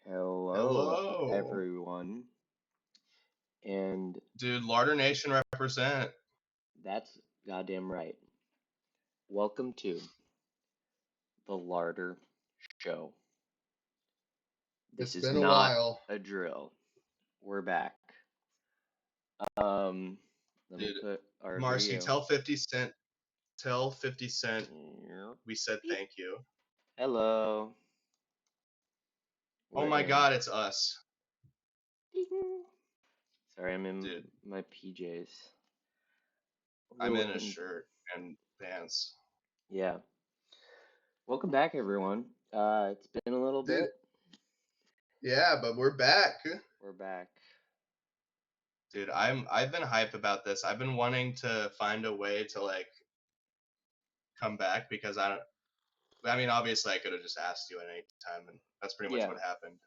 Hello, Hello. everyone, and Dude, Larter Nation represent. that's goddamn right. Welcome to the Larter Show. This It's is been a not while. a drill. We're back. Um, Let me Dude, put our Marcy, video. tell 50 Cent. Tell 50 Cent we said Beep. thank you. Hello. Oh We're my in. god, it's us. Ding. Sorry, I'm in Dude, my PJs. I'm in a And shirt and pants. yeah, welcome back, everyone. It's been a little Dude, bit. Yeah, but we're back. We're back. Dude, I've been hype about this. I've been wanting to find a way to come back because I mean obviously I could have just asked you at any time and that's pretty much Yeah. what happened.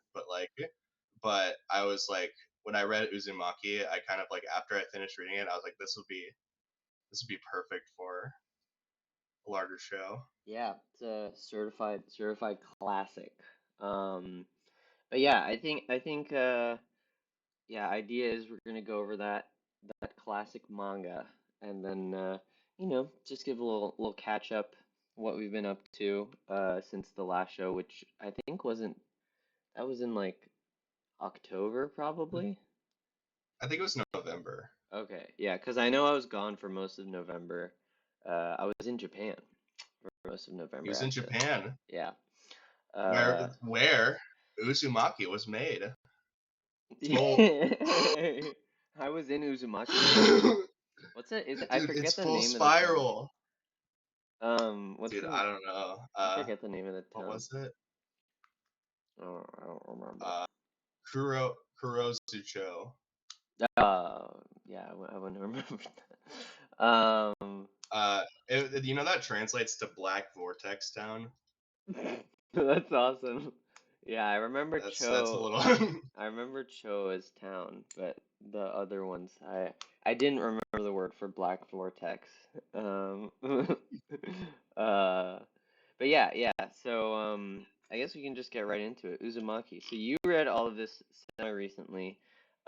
But I was like when I read Uzumaki, I kind of after I finished reading it, I was like this would be perfect for a larger show. Yeah, it's a certified classic. Um, but yeah, I think yeah, idea is we're gonna go over that classic manga and then just give a little catch up what we've been up to since the last show, which I think wasn't that was in like October probably. I think it was November. Okay, yeah, 'cause I know I was gone for most of November. I was in Japan for most of He November was in actually. Japan, Yeah. where Uh, where Uzumaki was made. Full. I was in Uzumaki. Dude, What's it? I it's forget the full name of the town. spiral. What's Dude, the? I don't know. I forget the name of the What town. was it? I don't remember. Uh, Kurozucho. Yeah, I wouldn't remember that. You know that translates to Black Vortex Town. That's awesome. Yeah, I remember That's a Cho. little. I remember Cho as town, but the other ones, I didn't remember the word for black vortex. Um, uh, but yeah. So I guess we can just get right into it. Uzumaki. So you read all of this semi recently.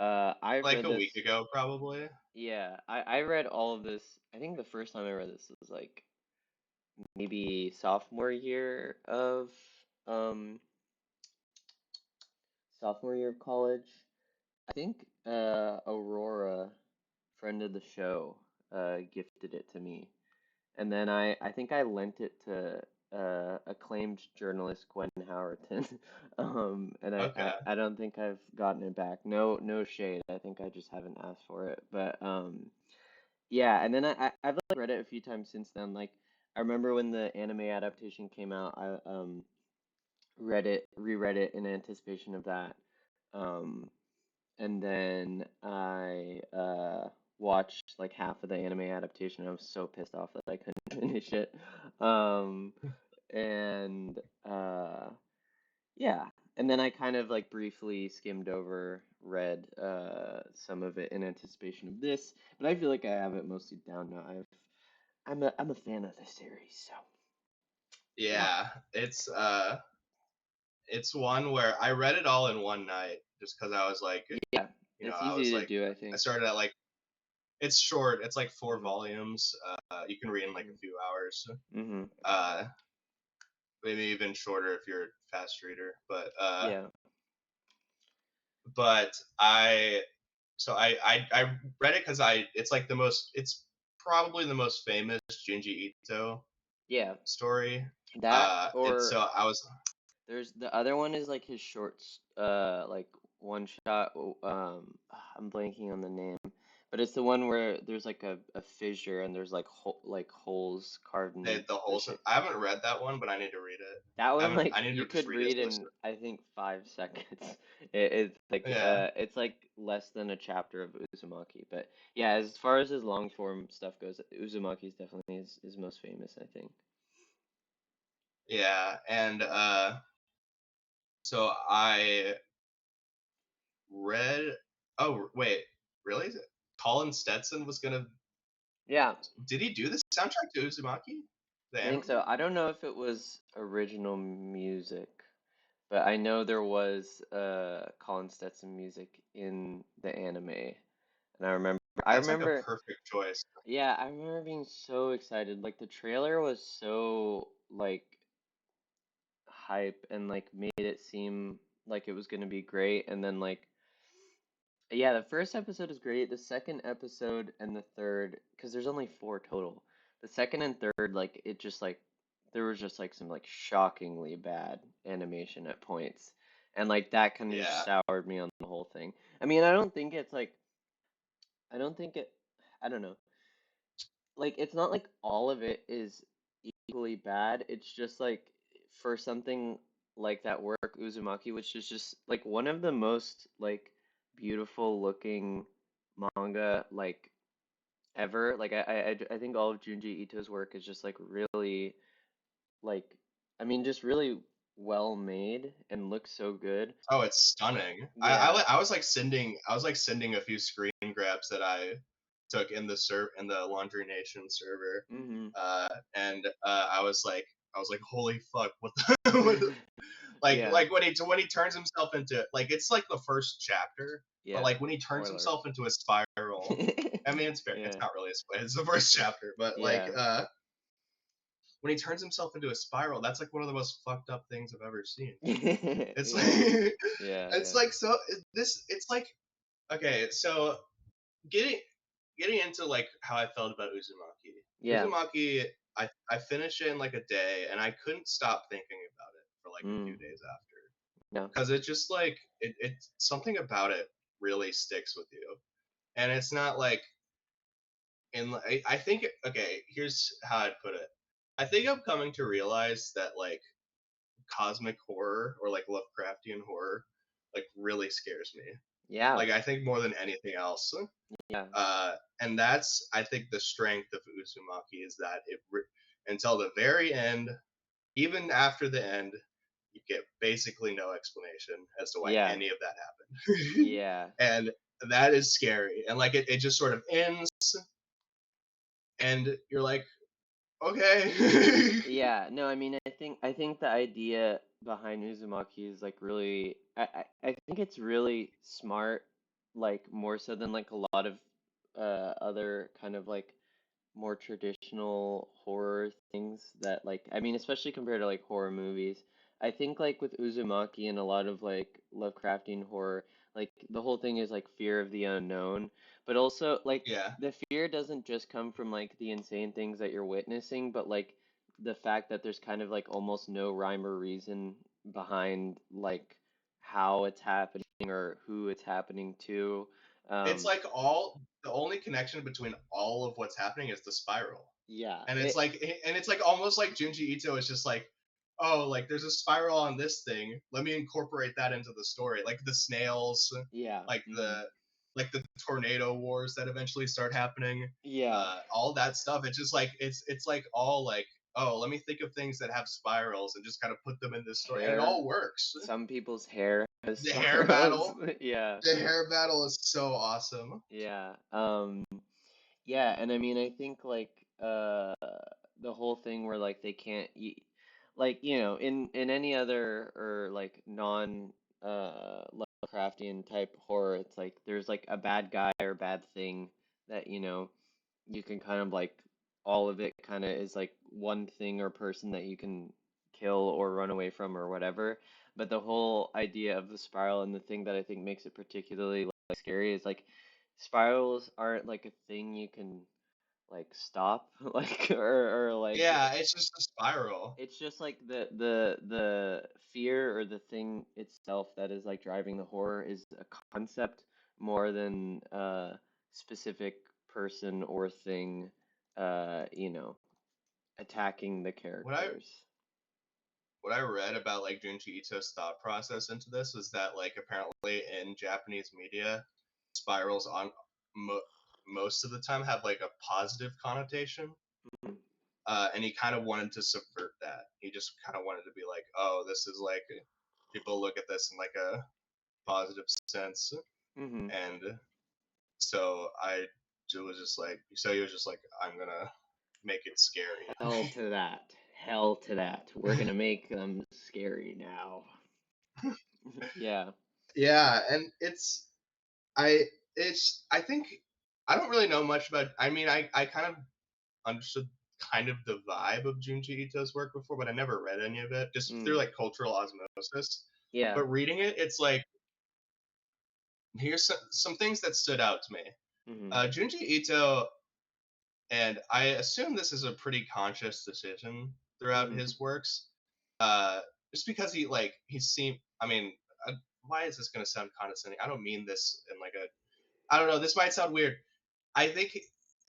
I've Like read a this. week ago, probably. Yeah, I read all of this. I think the first time I read this was like maybe sophomore year of um sophomore year of college. I think Aurora, friend of the show, gifted it to me. And then I think I lent it to acclaimed journalist Gwen Howerton. And Okay. I don't think I've gotten it back. No shade. I think I just haven't asked for it. But yeah, and then I've like read it a few times since then. Like I remember when the anime adaptation came out, I reread it in anticipation of that. Um, and then I watched like half of the anime adaptation. I was so pissed off that I couldn't finish it. Um, and yeah, and then I kind of like briefly skimmed over, read some of it in anticipation of this, but I feel like I have it mostly down now. I'm a fan of the series, so yeah. Yeah, it's one where I read it all in one night just because I was like, Yeah, it's easy to do, I I think. started at it's short. It's like four Hmm. volumes. You can read in like a few hours. Hmm. Uh, Maybe even shorter if you're a fast reader. Yeah. But I read it because it's probably the most famous Junji Ito Yeah. story. That And or so I was there's the other one is like his shorts, like one shot. I'm blanking on the name, but it's the one where there's like a fissure and there's like holes carved in the the whole. shape. I haven't read that one, but I need to read it. That one like I need you to just could read it read so it's in I think 5 seconds. yeah. It's like less than a chapter of Uzumaki, but yeah, as far as his long form stuff goes, Uzumaki is definitely his most famous, I think. Yeah, and so I read. Oh wait, really? Colin Stetson was gonna. Yeah. Did he do the soundtrack to Uzumaki, the I think anime? so. I don't know if it was original music. but I know there was Colin Stetson music in the anime, and I That's like a remember, perfect choice. yeah, I remember being so excited. Like the trailer was so like hype and like made it seem like it was gonna be great, and then like yeah, the first episode is great. The second episode and the third, because there's only four total. The second and third, like it just like there was just like some like shockingly bad animation at points, and like that kind of just Yeah. soured me on the whole thing. I mean, I don't think it's like I don't think it. I don't know. Like it's not like all of it is equally bad. It's just like for something like that work, Uzumaki, which is just like one of the most like beautiful looking manga like ever. Like I think all of Junji Ito's work is just like really like I mean just really well made and looks so good. Oh, it's stunning. Yeah. I was like sending a few screen grabs that I took in the Laundry Nation server, Hmm. and I was like, holy fuck, what the what the, Yeah. when he turns himself into like it's like the first chapter, but Yeah. like when he turns Spoiler. himself into a spiral. I mean, it's fair. It's Yeah. not really a spoiler. It's the first chapter, but like Yeah. when he turns himself into a spiral, that's like one of the most fucked up things I've ever seen. It's like Yeah. Yeah. it's Yeah. like so this it's like okay, so getting getting into like how I felt about Uzumaki. Yeah. Uzumaki, I finished it in like a day, and I couldn't stop thinking about it for like a few Mm. days after, Yeah. because it just like it's something about it really sticks with you, and it's not like I think okay, here's how I'd put it. I think I'm coming to realize that like cosmic horror or like Lovecraftian horror like really scares me. Yeah. Like I think more than anything else. Yeah. And that's I think the strength of Uzumaki is that until the very end, even after the end, you get basically no explanation as to why Yeah. any of that happened, Yeah. and that is scary. And like it just sort of ends, and you're like, okay, Yeah. No, I mean, I think the idea behind Uzumaki is like really, I think it's really smart, like more so than like a lot of other kind of like more traditional horror things that like I mean especially compared to like horror movies. I think like with Uzumaki and a lot of like Lovecraftian horror, like the whole thing is like fear of the unknown, but also like yeah. the fear doesn't just come from like the insane things that you're witnessing, but like the fact that there's kind of like almost no rhyme or reason behind like how it's happening or who it's happening to. It's Um, like all the only connection between all of what's happening is the spiral. yeah, And it's like almost like Junji Ito is just like, oh, like there's a spiral on this thing. Let me incorporate that into the story. Like the snails, yeah. like Mhm. the tornado wars that eventually start happening. Yeah, All that stuff. It's just like it's like all like, oh, let me think of things that have spirals and just kind of put them in this story. And it hair. all works. Some people's hair has The hair spirals. battle. Yeah, The hair battle is so awesome. yeah. Yeah, and I mean, I think like the whole thing where like they can't eat, like in any other or like non Lovecraftian type horror, it's like there's like a bad guy or bad thing that you can kind of like all of it kind of is like one thing or person that you can kill or run away from or whatever. But the whole idea of the spiral and the thing that I think makes it particularly like scary is like spirals aren't like a thing you can like stop like or like Yeah, it's just a spiral. it's just like the fear or the thing itself that is like driving the horror is a concept more than a specific person or thing attacking the What I characters. what I read about like Junji Ito's thought process into this is that like apparently in Japanese media, spirals on mo- most of the time have like a positive connotation, Mhm. and he kind of wanted to subvert that. He just kind of wanted to be like, oh, this is like people look at this in like a positive sense, Mhm. and so was just like, so he was just like, I'm gonna make it scary. Hell to that. Hell to that. We're gonna make them scary now. Yeah. Yeah, and I I think I don't really know much about. I mean, I kind of understood kind of the vibe of Junji Ito's work before, but I never read any of it just through Mm. like cultural osmosis. Yeah. But reading it, it's like here's some things that stood out to me. Mm-hmm. Junji Ito, and I assume this is a pretty conscious decision throughout Mm-hmm. his works. Uh, just because he seemed. I mean, why is this going to sound condescending? I don't mean this in like a. I don't know. This might sound weird. I think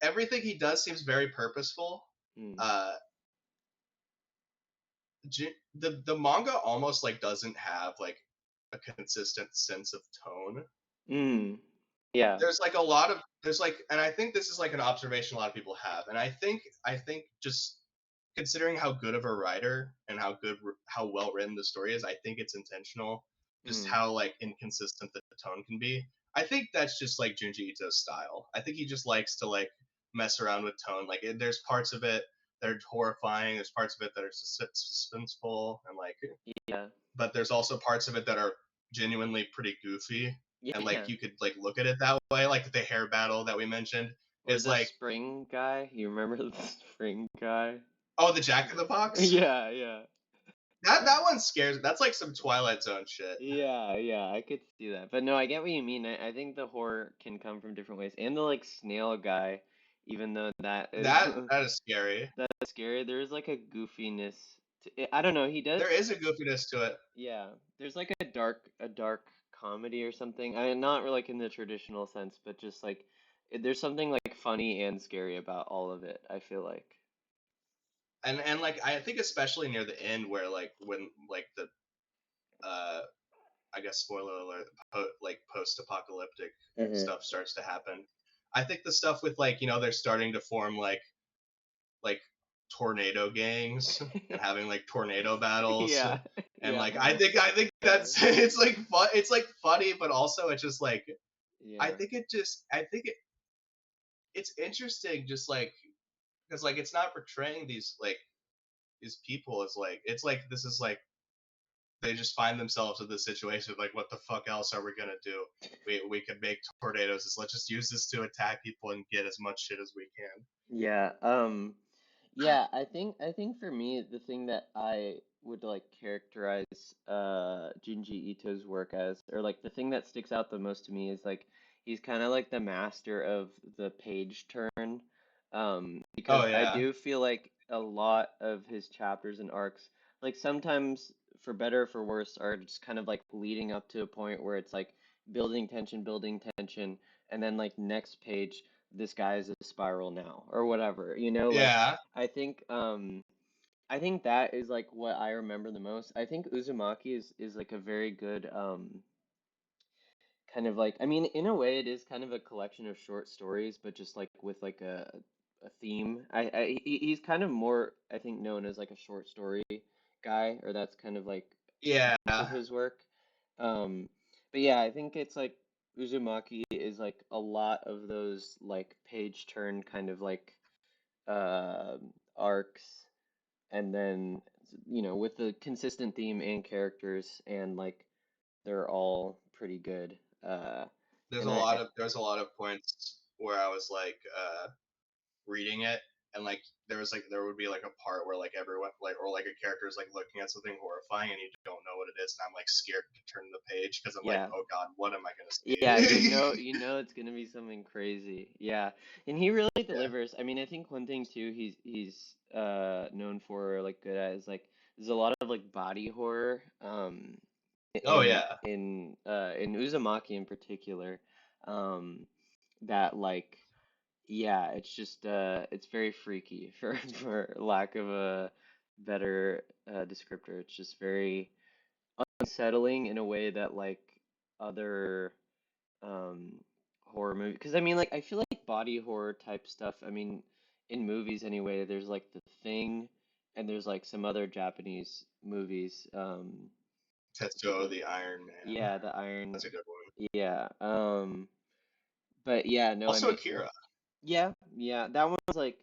everything he does seems very purposeful. Mm. Uh, the manga almost like doesn't have like a consistent sense of tone. Mm. Yeah. There's like a lot of there's like, and I think this is like an observation a lot of people have, and I think just considering how good of a writer and how well written the story is, I think it's intentional. Just Mm. how like inconsistent the tone can be. I think that's just like Junji Ito's style. I think he just likes to like mess around with tone. Like there's parts of it that are horrifying. There's parts of it that are suspenseful and like, Yeah. but there's also parts of it that are genuinely pretty goofy. And like Yeah. you could like look at it that way. Like the hair battle that we mentioned Or is the like, spring guy. You remember the spring guy? oh, the Jack in the Box. Yeah, yeah. That one scares. That's like some Twilight Zone shit. Yeah, yeah, I could see that. But no, I get what you mean. I think the horror can come from different ways. And the like snail guy, even though that is That is scary. that's scary, there's like a goofiness to it. I don't know, he does. There is a goofiness to it, Yeah, there's like a dark comedy or something. I mean, not like in the traditional sense, but just like there's something like funny and scary about all of it, I feel like. and like I think especially near the end where like when like the uh I guess spoiler alert, like post-apocalyptic Hmm. stuff starts to happen. I think the stuff with like they're starting to form like tornado gangs and having like tornado battles, Yeah, and yeah, like I think yeah, that's it's like fun. It's like funny, but also it's just like yeah, I think it's interesting, just like because like it's not portraying these people as like it's like this is like they just find themselves in this situation like what the fuck else are we gonna do? We can make tornadoes. Let's just use this to attack people and get as much shit as we can. yeah. Yeah, I think for me the thing that I would like characterize Junji Ito's work as, or like the thing that sticks out the most to me is like he's kind of like the master of the page turn. Oh Because I yeah, do feel like a lot of his chapters and arcs, like sometimes for better or for worse, are just kind of like leading up to a point where it's like building tension, and then like next page this guy is a spiral now or whatever, like yeah. I think I think that is like what I remember the most. I think Uzumaki is like a very good kind of like, I mean, in a way it is kind of a collection of short stories, but just like with like a theme. He's kind of more, I think, known as like a short story guy, or that's kind of like Yeah, most of his work. Um, but yeah, I think it's like Uzumaki is like a lot of those like page turn kind of like uh, arcs, and then with the consistent theme and characters, and like they're all pretty good. And there's a lot of points where I was like reading it, and like there would be like a part where like everyone like or like a character is like looking at something horrifying and you don't know what it is, and I'm like scared to turn the page because I'm like, yeah, oh god, what am I gonna yeah, you see? know, you know it's gonna be something crazy. Yeah, and he really Yeah. delivers. I mean, I think one thing too he's known for, like, good at, is like there's a lot of like body horror Oh in yeah. in Uzumaki in particular, um that like, yeah, it's just it's very freaky for lack of a better descriptor. It's just very unsettling in a way that like other um horror movie, because I mean, like, I feel like body horror type stuff, I mean, in movies anyway, there's like The Thing, and there's like some other Japanese movies, Tetsuo the Iron Man. yeah, the Iron, That's a good one. yeah, but yeah, no, I Also mean, Akira. yeah, yeah, that one's like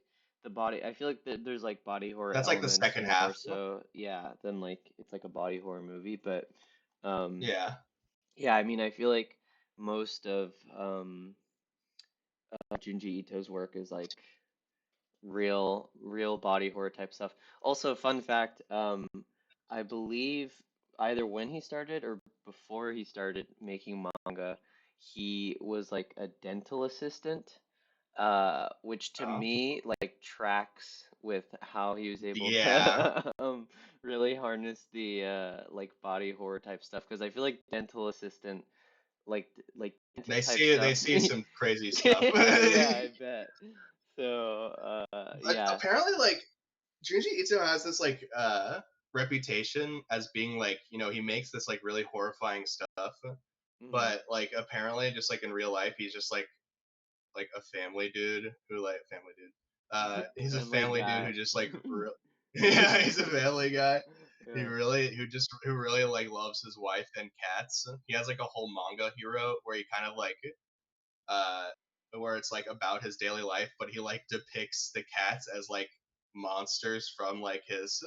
the body, I feel like there's like body horror That's like the elements second more half. so, yeah, than like it's like a body horror movie, but Um, Yeah. yeah, I mean, I feel like most of Junji Ito's work is like real body horror type stuff. Also, fun fact, I believe either when he started or before he started making manga, he was like a dental assistant, which to Oh. me like tracks with how he was able Yeah. to really harness the like body horror type stuff because I feel like dental assistant like dentist type They stuff. see some crazy stuff. Yeah, yeah, I bet. So, yeah. Apparently, like Junji Ito has this like reputation as being like, he makes this like really horrifying stuff, Hmm. but like apparently just like in real life he's just like a family dude who like family dude. He's a Family family dude who Guy. just like yeah, he's a family guy. Yeah. Who really like loves his wife and cats. He has like a whole manga hero where he kind of like uh where it's like about his daily life, but he like depicts the cats as like monsters from like his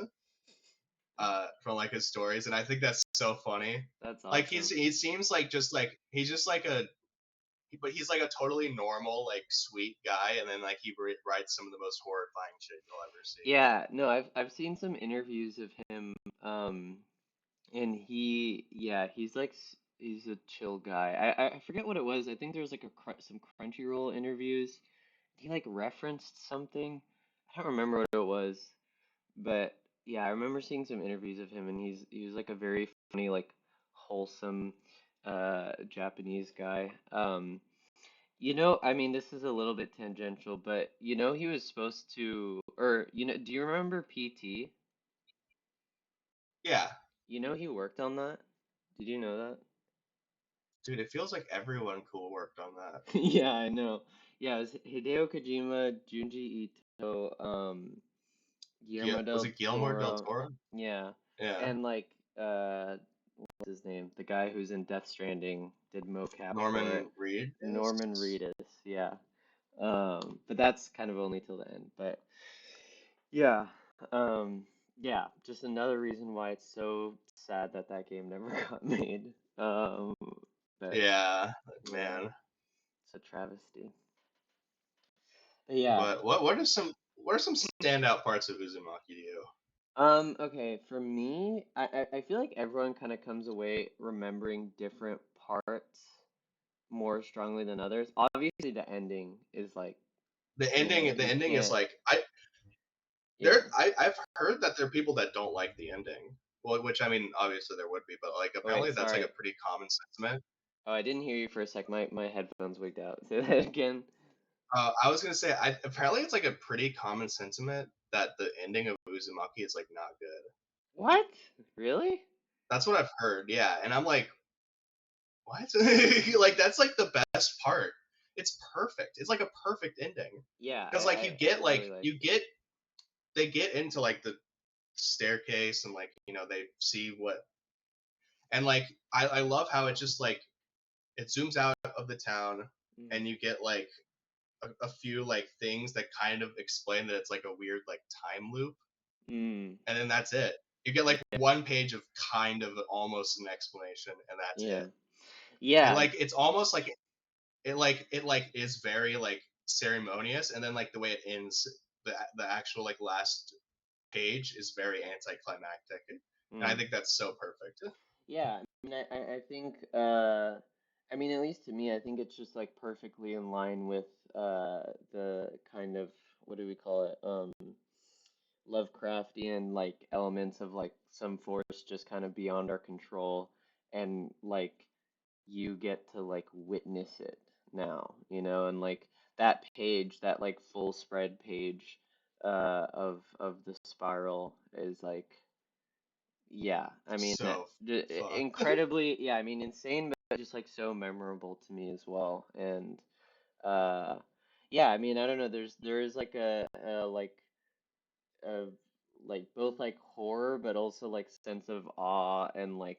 stories, and I think that's so funny. That's Like awesome. he seems like just like he's just like a but he's like a totally normal like sweet guy, and then like he writes some of the most horrifying shit you'll ever see. Yeah, no, I've seen some interviews of him, and yeah, he's like he's a chill guy. I forget what it was. I think there was like some Crunchyroll interviews. He like referenced something. I don't remember what it was, but yeah, I remember seeing some interviews of him, and he was like a very funny, like wholesome, Japanese guy. I mean, this is a little bit tangential, but he was supposed to, or do you remember PT? Yeah, He worked on that. Did you know dude, it feels like everyone cool worked on that. that? Yeah, I know. Yeah, it was Hideo Kojima, Junji Ito, Guillermo Was del it Guillermo del Toro. Toro? Yeah, Yeah, and like what's his name? The guy who's in Death Stranding did mocap for it. Norman Reedus. Norman Reedus. Yeah. But that's kind of only till the end. But yeah, yeah, just another reason why it's so sad that that game never got made. But Yeah, yeah, man. it's a travesty. But yeah, But what are some standout parts of Uzumaki to you? okay, for me, I feel like everyone kind of comes away remembering different parts more strongly than others. Obviously, the ending is like, The you ending is can't, like yeah. I've heard that there are people that don't like the ending. Well, which I mean, obviously there would be, but like Oh, wait, apparently that's like a sorry. pretty common sentiment. Oh, I didn't hear you for a sec. My headphones wigged out. Say that again. I was gonna say, apparently it's like a pretty common sentiment that the ending of Uzumaki is like not good. What? Really? That's what I've heard, yeah. And I'm like, what? Like that's like the best part. It's perfect. It's like a perfect ending Yeah, because like I really liked it. they get into like the staircase and like they see what and like I love how it just like it zooms out of the town Mm. and you get like a few like things that kind of explain that it's like a weird like time loop, Mm. and then that's it. You get like Yeah. one page of kind of almost an explanation, and that's it. Yeah. And Yeah. like it's almost like it is very like ceremonious, and then like the way it ends, the actual like last page is very anticlimactic, and I Mm. think that's so perfect. Yeah. I mean, I think, I mean, at least to me, I think it's just like perfectly in line with the kind of, what do we call it? Lovecraftian like elements of like some force just kind of beyond our control, and like you get to like witness it now, and like that page, that like full spread page of the spiral is like, yeah, I mean, So fucked. incredibly, yeah, I mean, insane, but just like so memorable to me as well. And uh yeah, I mean, I don't know, there is like a like of like both like horror but also like sense of awe and like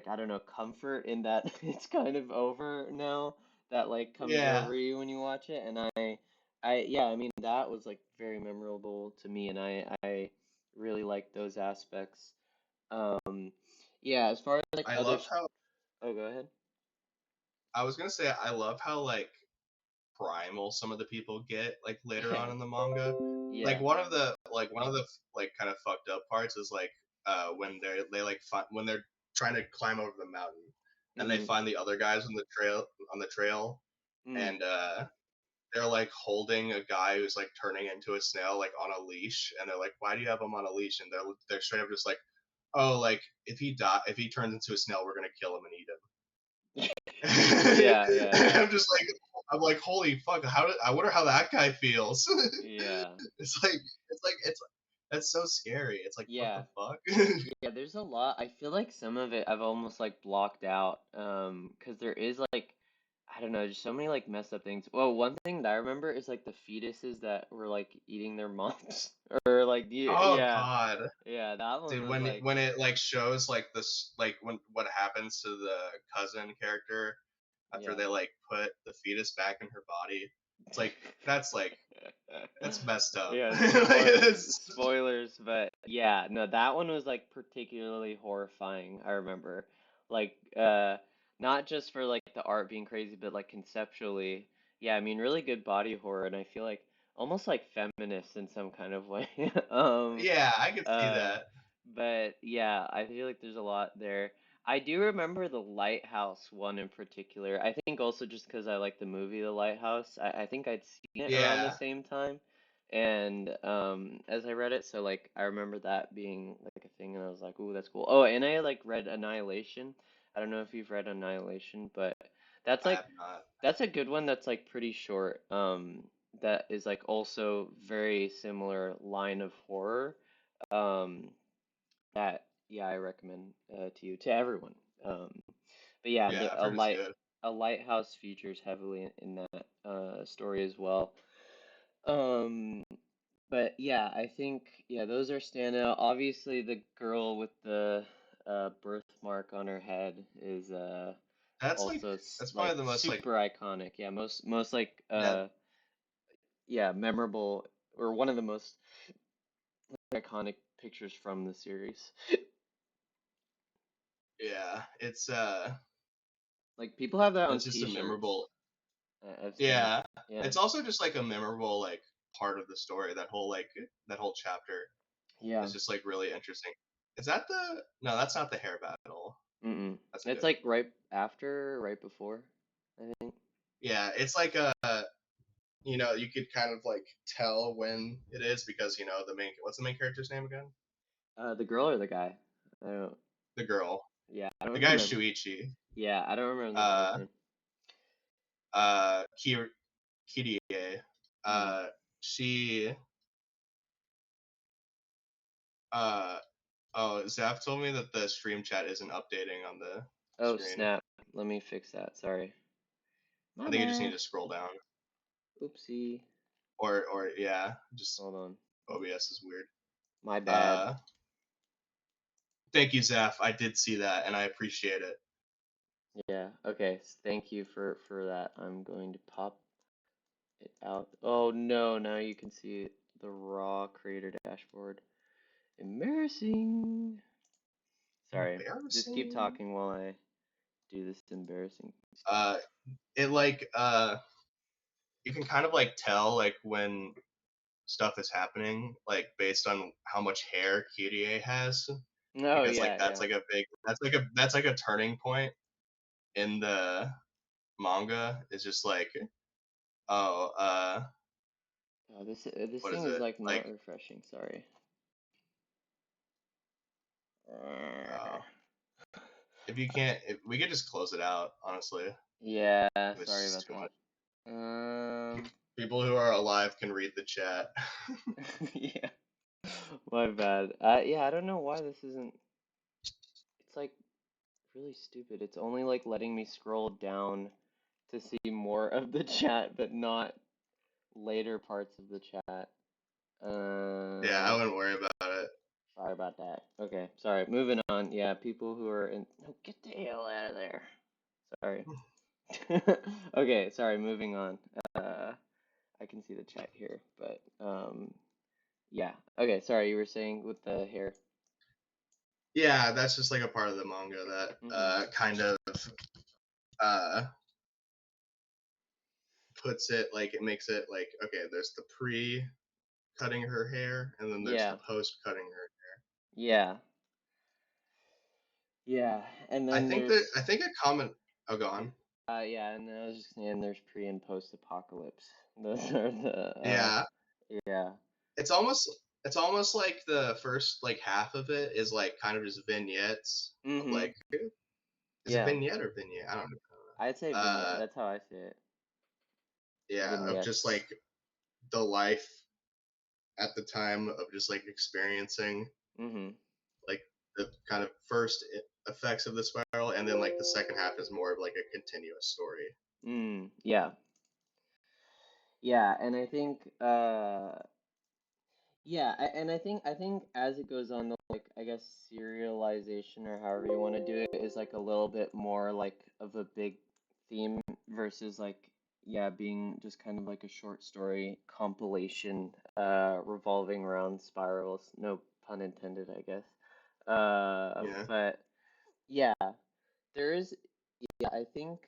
I don't know, comfort in that it's kind of over now, that like comes Yeah. over you when you watch it. And I yeah, I mean, that was like very memorable to me, and I really like those aspects. um Yeah, as far as like I other love how oh, go ahead. I was gonna say I love how like primal some of the people get like later on Yeah. in the manga. Like Yeah. one of the like kind of fucked up parts is like when they like when they're trying to climb over the mountain and they Mm-hmm. find the other guys on the trail Mm. and they're like holding a guy who's like turning into a snail like on a leash and they're like why do you have him on a leash and they're straight up just like oh like if he turns into a snail we're gonna kill him and eat him. Yeah, yeah, yeah. I'm just like, I'm like, holy fuck! I wonder how that guy feels. Yeah. it's like, it's that's so scary. It's like, what the Yeah. fuck? Yeah, there's a lot. I feel like some of it I've almost like blocked out. 'Cause there is like I don't know, just so many like messed up things. Well, one thing that I remember is like the fetuses that were like eating their moms or like Oh yeah. god, Yeah, that one dude, was like when it like shows like this like when what happens to the cousin character after yeah. they like put the fetus back in her body, it's like that's messed up. Yeah, like, it's, spoilers, but yeah, no, that one was like particularly horrifying, I remember. Like not just for like the art being crazy, but like conceptually. Yeah, I mean really good body horror and I feel like almost like feminist in some kind of way. yeah, I could see Uh that. but yeah, I feel like there's a lot there. I do remember the Lighthouse one in particular. I think also just because I like the movie The Lighthouse. I think I'd seen it around the Yeah, same time. And as I read it, so like I remember that being like a thing and I was like, "Ooh, that's cool." Oh, and I like read Annihilation. I don't know if you've read Annihilation, but that's I have like not. that's a good one that's like pretty short. That is like also very similar line of horror. Um that yeah, I recommend to you to everyone. But yeah, Yeah, I've heard it's good. a lighthouse features heavily in that story as well. Um, but yeah, I think yeah, those are standout. Obviously, the girl with the birthmark on her head is That's like also that's probably like the most like super iconic. Yeah, most like yeah yeah, memorable or one of the most iconic pictures from the series. yeah Like people have that on it's just a t-shirts. memorable I've seen. yeah Yeah. it's also just like a memorable like part of the story that whole chapter Yeah. is just like really interesting. Is that the no that's not the hair battle. Mm-mm. That's a It's different like one. right after, right before, I think. Yeah, it's like a you could kind of like tell when it is because the main what's the main character's name again? The girl or the guy? I don't. The girl. Yeah, I don't The guy's remember. Shuichi. Yeah, I don't remember the guy's uh name. uh Kirie. Mm. uh she uh Oh, Zaf told me that the stream chat isn't updating on the Oh, screen. snap. Let me fix that. Sorry. I My think you just need bad. to scroll down. Oopsie. Or yeah, just Hold on. OBS is weird. My bad. Uh, thank you, Zaf. I did see that, and I appreciate it. Yeah. Okay. Thank you for that. I'm going to pop it out. Oh no, now you can see the raw creator dashboard. Embarrassing. Sorry. Just keep Embarrassing. talking while I do this embarrassing stuff. Uh, it like you can kind of like tell like when stuff is happening, like based on how much hair Kyrie has, Oh because like yeah, yeah. that's like a turning point in the manga. It's just like oh Oh, this what is thing is it like like not refreshing. Sorry. oh if you can't if we could just close it out honestly. Yeah, It's sorry just about too much. that. People who are alive can read the chat. Yeah, my bad. Yeah, I don't know why this isn't. It's like really stupid. It's only like letting me scroll down to see more of the chat, but not later parts of the chat. Yeah, I Uh, wouldn't worry about it. Sorry about that. Okay, sorry. Moving on. Yeah, people who are in. No, get the hell out of there. Sorry. Okay, sorry. Moving on. I can see the chat here, but yeah. Okay, sorry. You were saying with the hair. Yeah, that's just like a part of the manga that Mm-hmm. kind of uh, puts it like it makes it like okay, there's the pre cutting her hair, and then there's the Yeah. post cutting her. Yeah. Yeah. And then I there's think a common. Oh, go on. yeah, and then I was just saying there's pre and post apocalypse. Those are the Yeah, yeah. it's almost it's almost like the first like half of it is like kind of just vignettes of Mm-hmm. like is it Yeah. vignette or vignette? I don't know. I'd say vignette. That's how I say it. Yeah, of just Vignettes. like the life at the time of just like experiencing Mm-hmm. like the kind of first effects of the spiral, and then like the second half is more of like a continuous story. Yeah. Yeah, and I think yeah, and I think as it goes on, the like I guess serialization or however you want to do it is like a little bit more like of a big theme versus like yeah, being just kind of like a short story compilation revolving around spirals. No pun intended, I guess. Yeah, But yeah, there is yeah, I think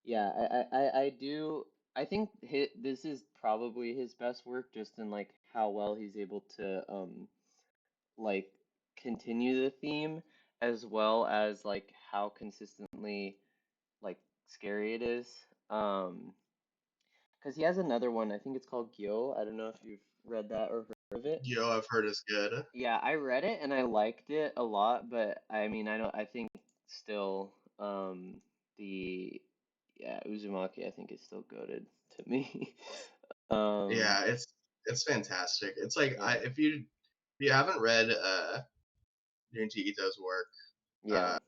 yeah, I do. I think this is probably his best work, just in like how well he's able to like continue the theme, as well as like how consistently like scary it is. Because he has another one. I think it's called Gyo. I don't know if you've read that or heard of it. Yo, I've heard is good. Yeah, I read it and I liked it a lot, but I mean, I don't. I think still the yeah, Uzumaki, I think is still goated to me. Um, Yeah, it's fantastic. It's like I yeah, if you haven't read Junji Ito's work, yeah, uh,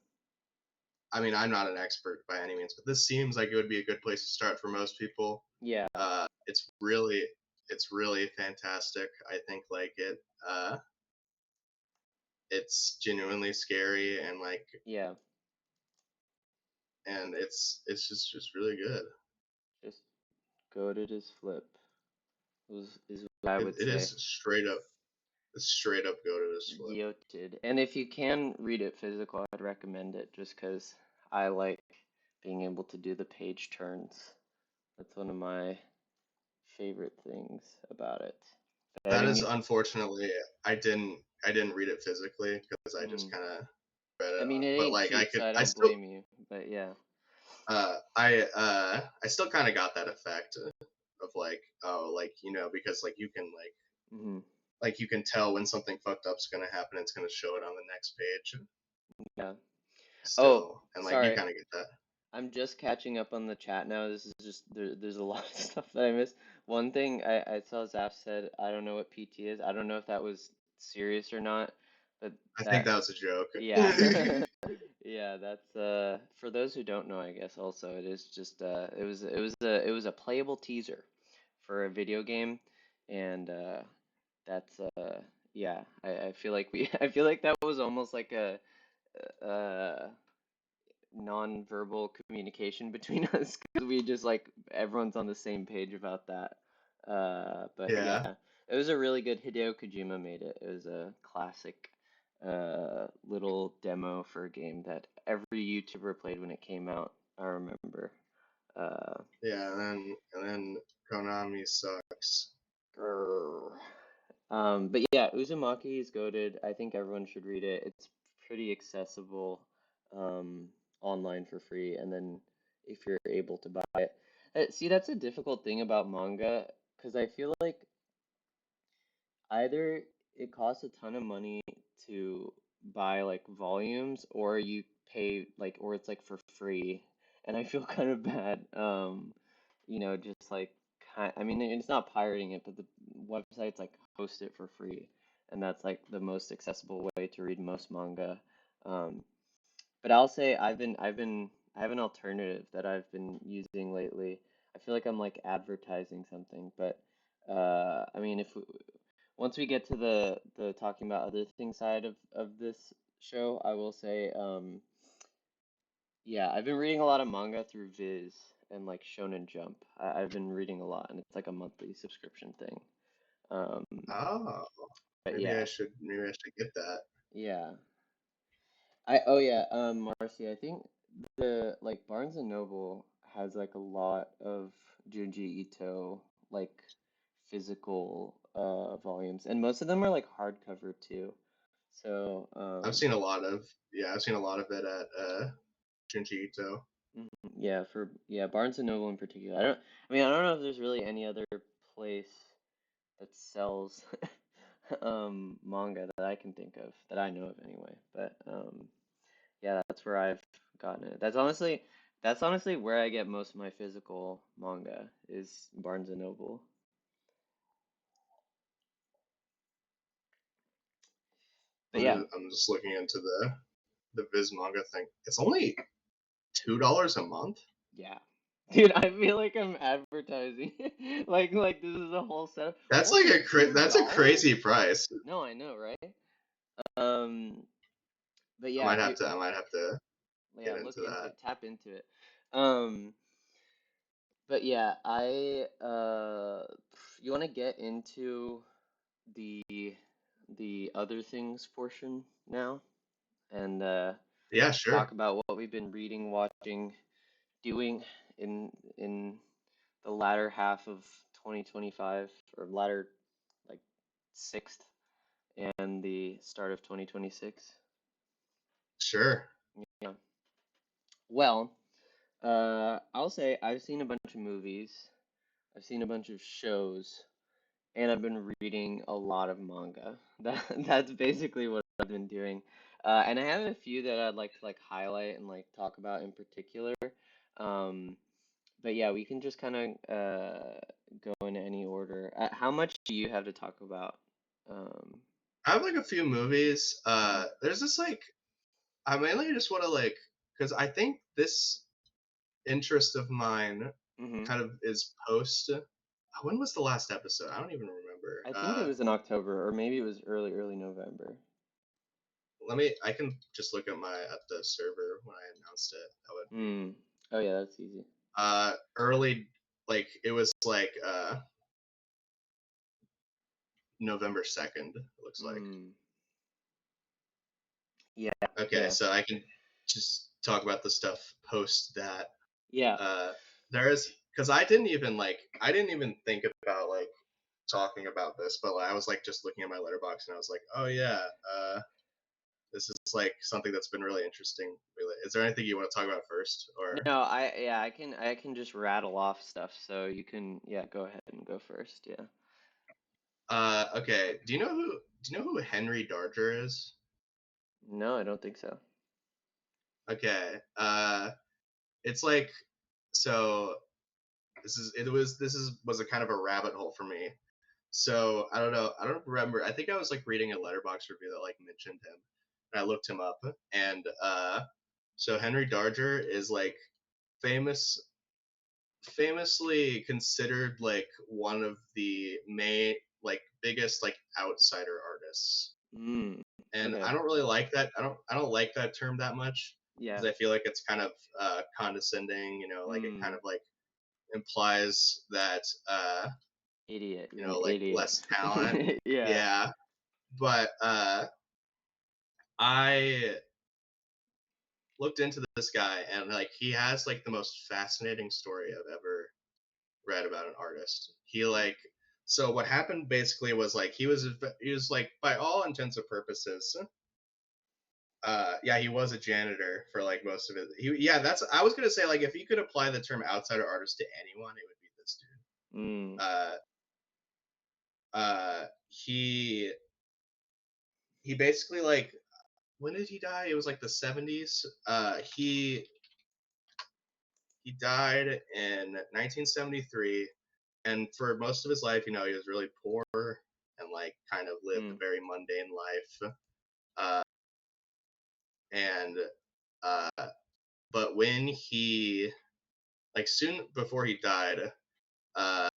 I mean I'm not an expert by any means, but this seems like it would be a good place to start for most people. yeah, It's really fantastic. I think like it's genuinely scary and like yeah. and it's just really good. Just goated as flip is what I would It is say. straight up go to this flip. Goated. And if you can read it physical, I'd recommend it just because I like being able to do the page turns. That's one of my favorite things about it. But I That mean, is unfortunately I didn't read it physically because I just mhm. kind of read I it mean, it but ain't like cheap, so I I don't still blame you. But yeah. I still kind of got that effect of like oh like you know because Hmm. like you can tell when something fucked up's gonna happen. It's gonna show it on the next page Yeah. Oh, still, and like you sorry. kind of get that. I'm just catching up on the chat now. This is just there's a lot of stuff that I missed. One thing I saw Zaf said, I don't know what PT is. I don't know if that was serious or not, but I think that that was a joke. yeah. Yeah, that's for those who don't know, I guess also it is just it was a playable teaser for a video game, and that's yeah, I feel like we I feel like that was almost like a uh non-verbal communication between us because we just like everyone's on the same page about that. But yeah, Yeah, it was a really good Hideo Kojima made it. It was a classic little demo for a game that every YouTuber played when it came out. I remember. Uh, yeah, and then Konami sucks. grrr. But yeah, Uzumaki is goated. I think everyone should read it. It's pretty accessible online for free, and then if you're able to buy it. See, that's a difficult thing about manga, because I feel like either it costs a ton of money to buy like volumes, or you pay like, or it's like for free, and I feel kind of bad. Just like I mean, it's not pirating it, but the websites like host it for free, and that's like the most accessible way to read most manga. Um, but I'll say I have an alternative that I've been using lately. I feel like I'm like advertising something, but I mean, if we, once we get to the talking about other things side of this show, I will say yeah, I've been reading a lot of manga through Viz and like Shonen Jump. I've been reading a lot, and it's like a monthly subscription thing. Um, Oh. yeah, maybe I should get that. yeah. I oh yeah, Marcy, I think the like Barnes and Noble has like a lot of Junji Ito like physical volumes, and most of them are like hardcover too. So I've seen a lot of it at Junji Ito. mhm, yeah, for yeah, Barnes and Noble in particular. I don't know if there's really any other place that sells manga that I can think of that I know of anyway. But yeah, that's where I've gotten it. That's honestly where I get most of my physical manga is Barnes and Noble. But yeah, I'm just looking into the Viz manga thing. It's only $2 a month. yeah. Dude, I feel like I'm advertising. Like this is a whole setup. That's like Only two that's a crazy dollars? price. No, I know, right? Um, but I yeah, might have dude, to get yeah, into look into that. it, tap into it. Um, but yeah, you want to get into the the other things portion now and Yeah, talk sure, about what we've been reading, watching, doing in the latter half of 2025 or latter like sixth and the start of 2026. sure. Yeah. Well, I'll say I've seen a bunch of movies, I've seen a bunch of shows, and I've been reading a lot of manga. That's basically what I've been doing. And I have a few that I'd like to like highlight and like talk about in particular. Um, but yeah, we can just kind of go in any order. How much do you have to talk about? Um, I have like a few movies. mhm, There's this like I mainly just want to like because I think this interest of mine mhm. kind of is post. When was the last episode? I don't even remember. I think it was in October, or maybe it was early November. I can just look at the server when I announced it. That would be Hmm. Oh yeah, that's easy. early, like it was like November 2nd. It looks like. Hmm. Yeah, Okay, yeah, so I can just talk about the stuff post that. yeah. Uh, there is because I didn't even think about like talking about this, but like, I was like just looking at my letterbox and I was like, oh yeah, this is like something that's been really interesting. Really, is there anything you want to talk about first, or? No, I can just rattle off stuff. So you can yeah, go ahead and go first. Yeah. Okay. Do you know who Henry Darger is? No, I don't think so. Okay. It's like so. This is was a kind of a rabbit hole for me. So I don't know. I don't remember. I think I was like reading a letterbox review that like mentioned him, and I looked him up, and so Henry Darger is like famous, famously considered like one of the main like biggest like outsider artists. Hmm. And I Okay. don't really like that. I don't like that term that much Yeah. because I feel like it's kind of condescending. You know, like it kind Hmm. of like implies that Idiot. you You're an know like idiot. less talent. Yeah. Yeah, but I looked into this guy and like he has like the most fascinating story I've ever read about an artist. He like so what happened basically was like he was like by all intents and purposes yeah, he was a janitor for like most of it. Yeah, that's I was gonna say like if you could apply the term outsider artist to anyone, it would be this dude. Hmm. He basically like when did he die? It was like the 70s. He died in 1973, and for most of his life, you know, he was really poor and like kind of lived a Hmm. very mundane life. Uh, and uh, but when he like soon before he died, uh,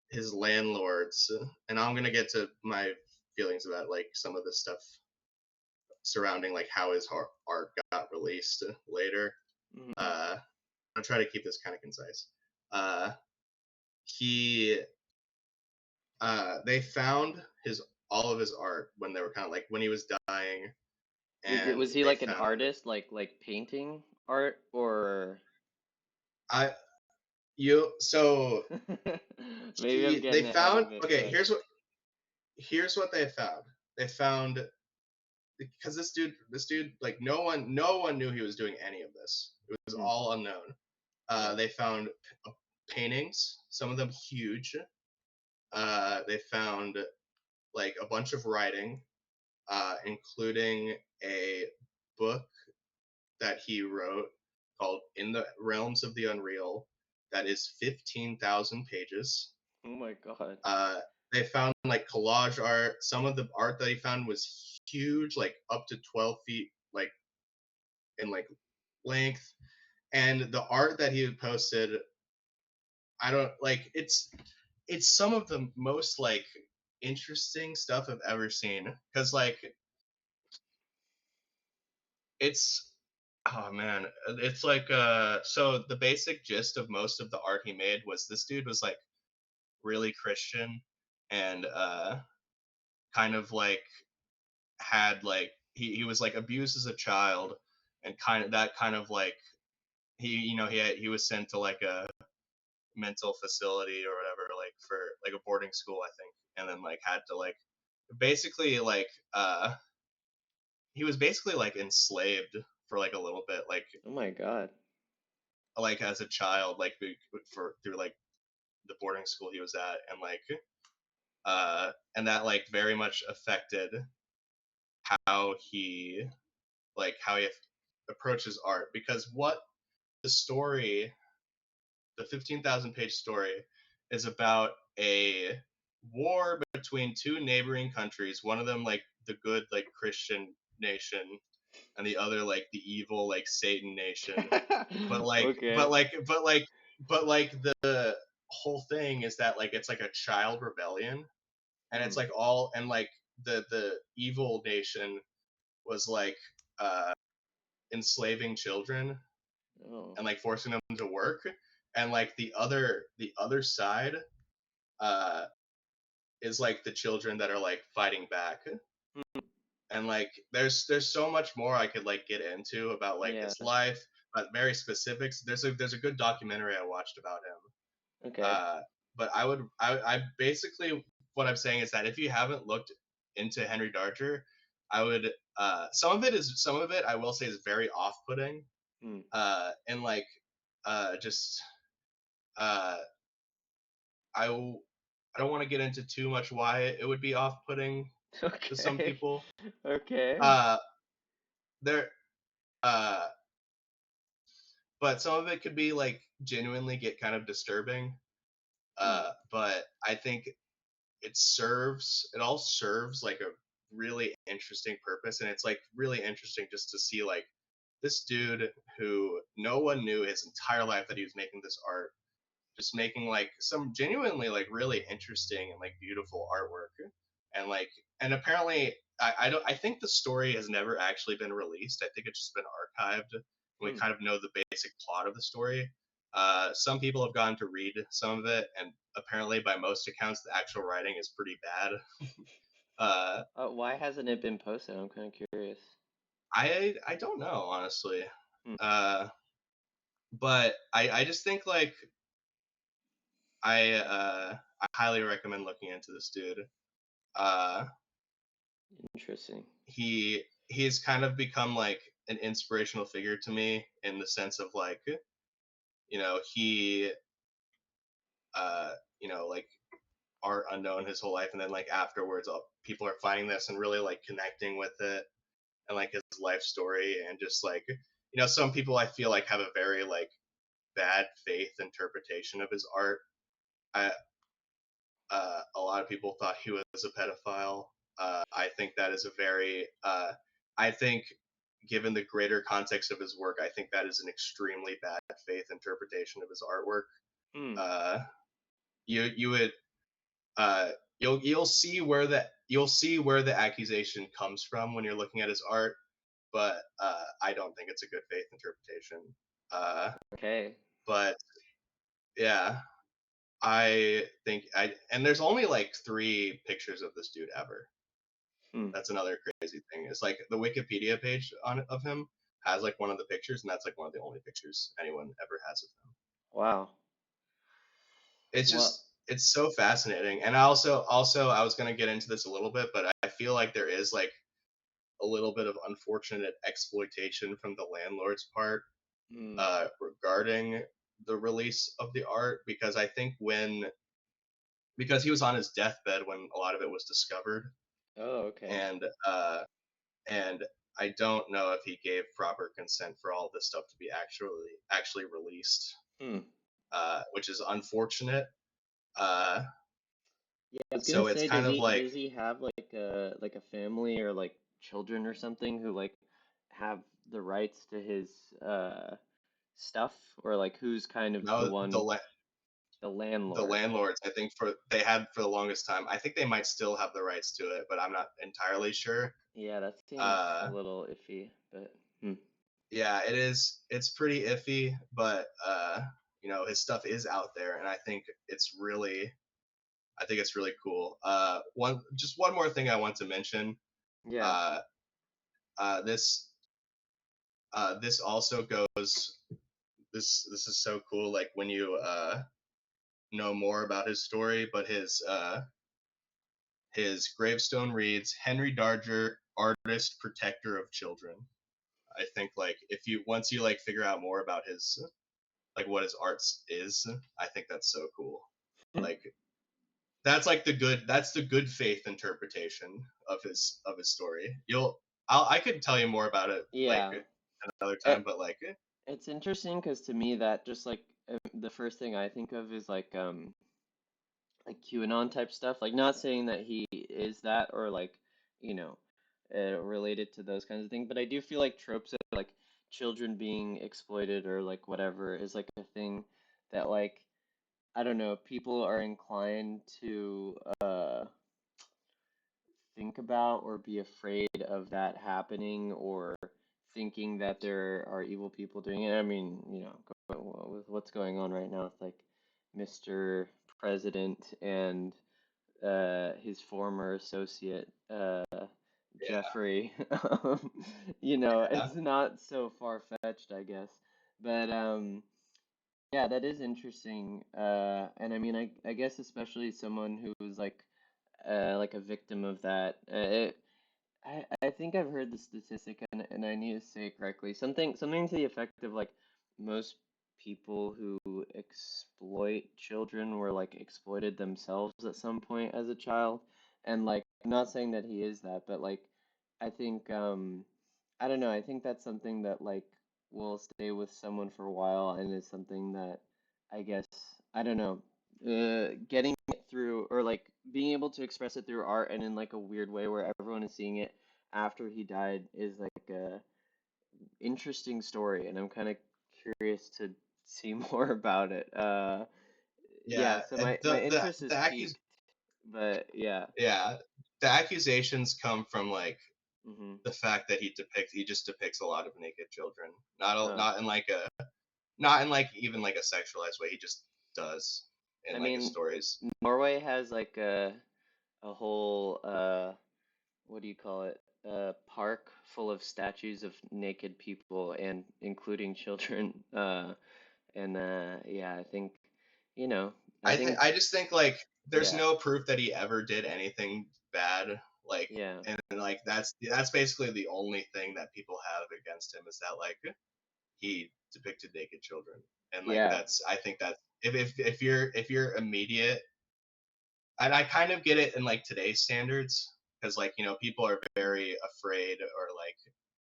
his landlords, and I'm gonna get to my feelings about like some of the stuff surrounding like how his art got released later. Hmm. Uh, I'll try to keep this kind of concise. Uh, he they found his all of his art when they were kind of like when he was dying, and Was he they like an found artist, like painting art, or I you so maybe I'm they getting ahead found of it, okay, but here's what they found. They found because this dude like no one knew he was doing any of this. It was hmm, all unknown. okay. They found paintings, some of them huge. They found like a bunch of writing, including a book that he wrote called "In the Realms of the Unreal," that is 15,000 pages. Oh my God. Uh, they found like collage art. Some of the art that he found was huge, like up to 12 feet, like in like length. And the art that he had posted, I don't like. It's some of the most like interesting stuff I've ever seen. Cause like it's oh man, it's like so the basic gist of most of the art he made was this dude was like really Christian and kind of like had like he was like abused as a child and kind of that kind of like he was sent to like a mental facility or whatever like for like a boarding school I think and then like had to like basically like he was basically like enslaved for like a little bit Oh my God. like as a child like for through like the boarding school he was at and that like very much affected how he how he approaches art because what the story the 15,000 page story is about a war between two neighboring countries one of them like the good like Christian nation and the other like the evil like Satan nation but like but Okay. like but like but like the whole thing is that like it's like a child rebellion and Hmm. it's like all and like the evil nation was like uh enslaving children Oh. and like forcing them to work and like the other side uh is like the children that are like fighting back Hmm. and like there's so much more I could like get into about like Yeah. his life but very specifics there's a good documentary I watched about him Okay. uh but I basically what I'm saying is that if you haven't looked into Henry Darger I would some of it I will say is very off-putting Hmm. and like just uh I I don't want to get into too much why it would be off-putting to some Okay. people. Okay. Uh, there, uh, but some of it could be like genuinely get kind of disturbing. Hmm. But I think it all serves like a really interesting purpose, and it's like really interesting just to see like this dude who no one knew his entire life that he was making this art just making like some genuinely like really interesting and like beautiful artwork and like and apparently I don't I think the story has never actually been released. I think it's just been archived and we Hmm. kind of know the basic plot of the story. Some people have gone to read some of it and apparently by most accounts the actual writing is pretty bad. uh, Why hasn't it been posted? I'm kind of curious. I don't know honestly. Hmm. uh, but I just think like I highly recommend looking into this dude. uh, Interesting. he's kind of become like an inspirational figure to me in the sense of like he uh like art unknown his whole life and then like afterwards people are finding this and really like connecting with it and like his life story and just like some people I feel like have a very like bad faith interpretation of his art. I A lot of people thought he was a pedophile. I think that is a very, I think, given the greater context of his work, I think that is an extremely bad faith interpretation of his artwork. Hmm. Uh, you would uh, you'll see where the accusation comes from when you're looking at his art, but I don't think it's a good faith interpretation. Uh, Okay. but yeah, I think I and there's only like 3 pictures of this dude ever. Hmm. That's another crazy thing. It's like the Wikipedia page on of him has like one of the pictures, and that's like one of the only pictures anyone ever has of him. Wow. It's Well, just it's so fascinating. And also I was gonna get into this a little bit, but I feel like there is like a little bit of unfortunate exploitation from the landlord's part hmm. regarding the release of the art, because I think because he was on his deathbed when a lot of it was discovered, Oh, okay. and and I don't know if he gave proper consent for all this stuff to be actually released, Hmm. which is unfortunate. Uh, Yeah, I was gonna so it's say, kind of like does he have like a family or like children or something who like have the rights to his stuff, or like who's kind of the no one, the the landlord? landlords. I think for they had for the longest time. I think they might still have the rights to it, but I'm not entirely sure. Yeah, that seems a Uh, little iffy, but hmm. yeah, it is. It's pretty iffy, but his stuff is out there, and I think it's really cool. One more thing I want to mention. Yeah. Uh, this this also goes. This is so cool. Like when you know more about his story, but his gravestone reads Henry Darger, artist, protector of children. I think like if you once you like figure out more about his like what his arts is, I think that's so cool. Like that's the good faith interpretation of his story. I could tell you more about it like Yeah. another time, It, but like it's interesting because to me that just like the first thing I think of is like QAnon type stuff. Like, not saying that he is that or like, you know, related to those kinds of things, but I do feel like tropes of like children being exploited or like whatever is like a thing that like I don't know, people are inclined to think about or be afraid of that happening or thinking that there are evil people doing it. I mean, with what's going on right now with like Mr. President and his former associate, Jeffrey. yeah, It's not so far-fetched, I guess. But yeah, that is interesting. And I mean, I guess especially someone who's like a victim of that. I think I've heard the statistic and I need to say it correctly. Something to the effect of like most people who exploit children were like exploited themselves at some point as a child. And like I'm not saying that he is that, but like I think I don't know, I think that's something that like will stay with someone for a while and is something that I guess I don't know, getting it through or like being able to express it through art and in like a weird way where everyone is seeing it after he died is like a interesting story, and I'm kind of curious to see more about it. Yeah, yeah. so And my interest is the peaked, but yeah. yeah, the accusations come from like Mm-hmm. the fact that he just depicts a lot of naked children, Huh. not in like a not in like even like a sexualized way. He just does in I like his mean, stories. Norway has like a whole what do you call it? Park full of statues of naked people and including children. And yeah, I think, you know, I think, I just think like there's yeah, no proof that he ever did anything bad. Like yeah, and like that's basically the only thing that people have against him, is that like he depicted naked children. And like yeah. that's I think that if you're immediate, and I kind of get it in like today's standards, because like people are very afraid or like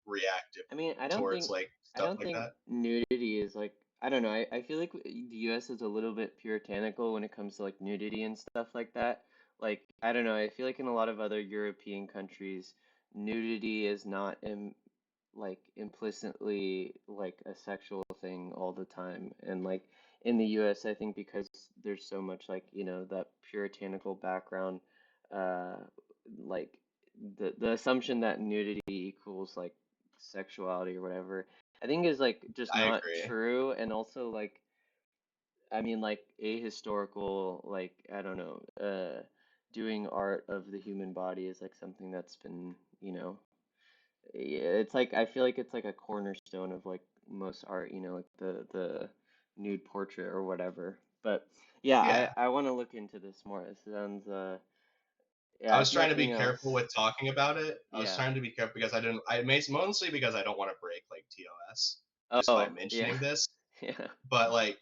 reactive I mean, towards like I stuff don't like think that. nudity is like, I don't know. I feel like the U.S. is a little bit puritanical when it comes to like nudity and stuff like that. Like, I don't know. I feel like in a lot of other European countries, nudity is not like implicitly like a sexual thing all the time. And like in the US, I think because there's so much like, that puritanical background, uh, like the assumption that nudity equals like sexuality or whatever, I think is like just I not agree. true. And also like I mean, like ahistorical, like I don't know, doing art of the human body is like something that's been, yeah, it's like I feel like it's like a cornerstone of like most art, like the nude portrait or whatever. But yeah, I Yeah. I want to look into this more. It sounds I yeah, if was trying to be nothing careful else, with talking about it. I was yeah. trying to be careful because I didn't. I made mostly because I don't want to break like TOS just by Oh, yeah. mentioning this. Yeah. But like,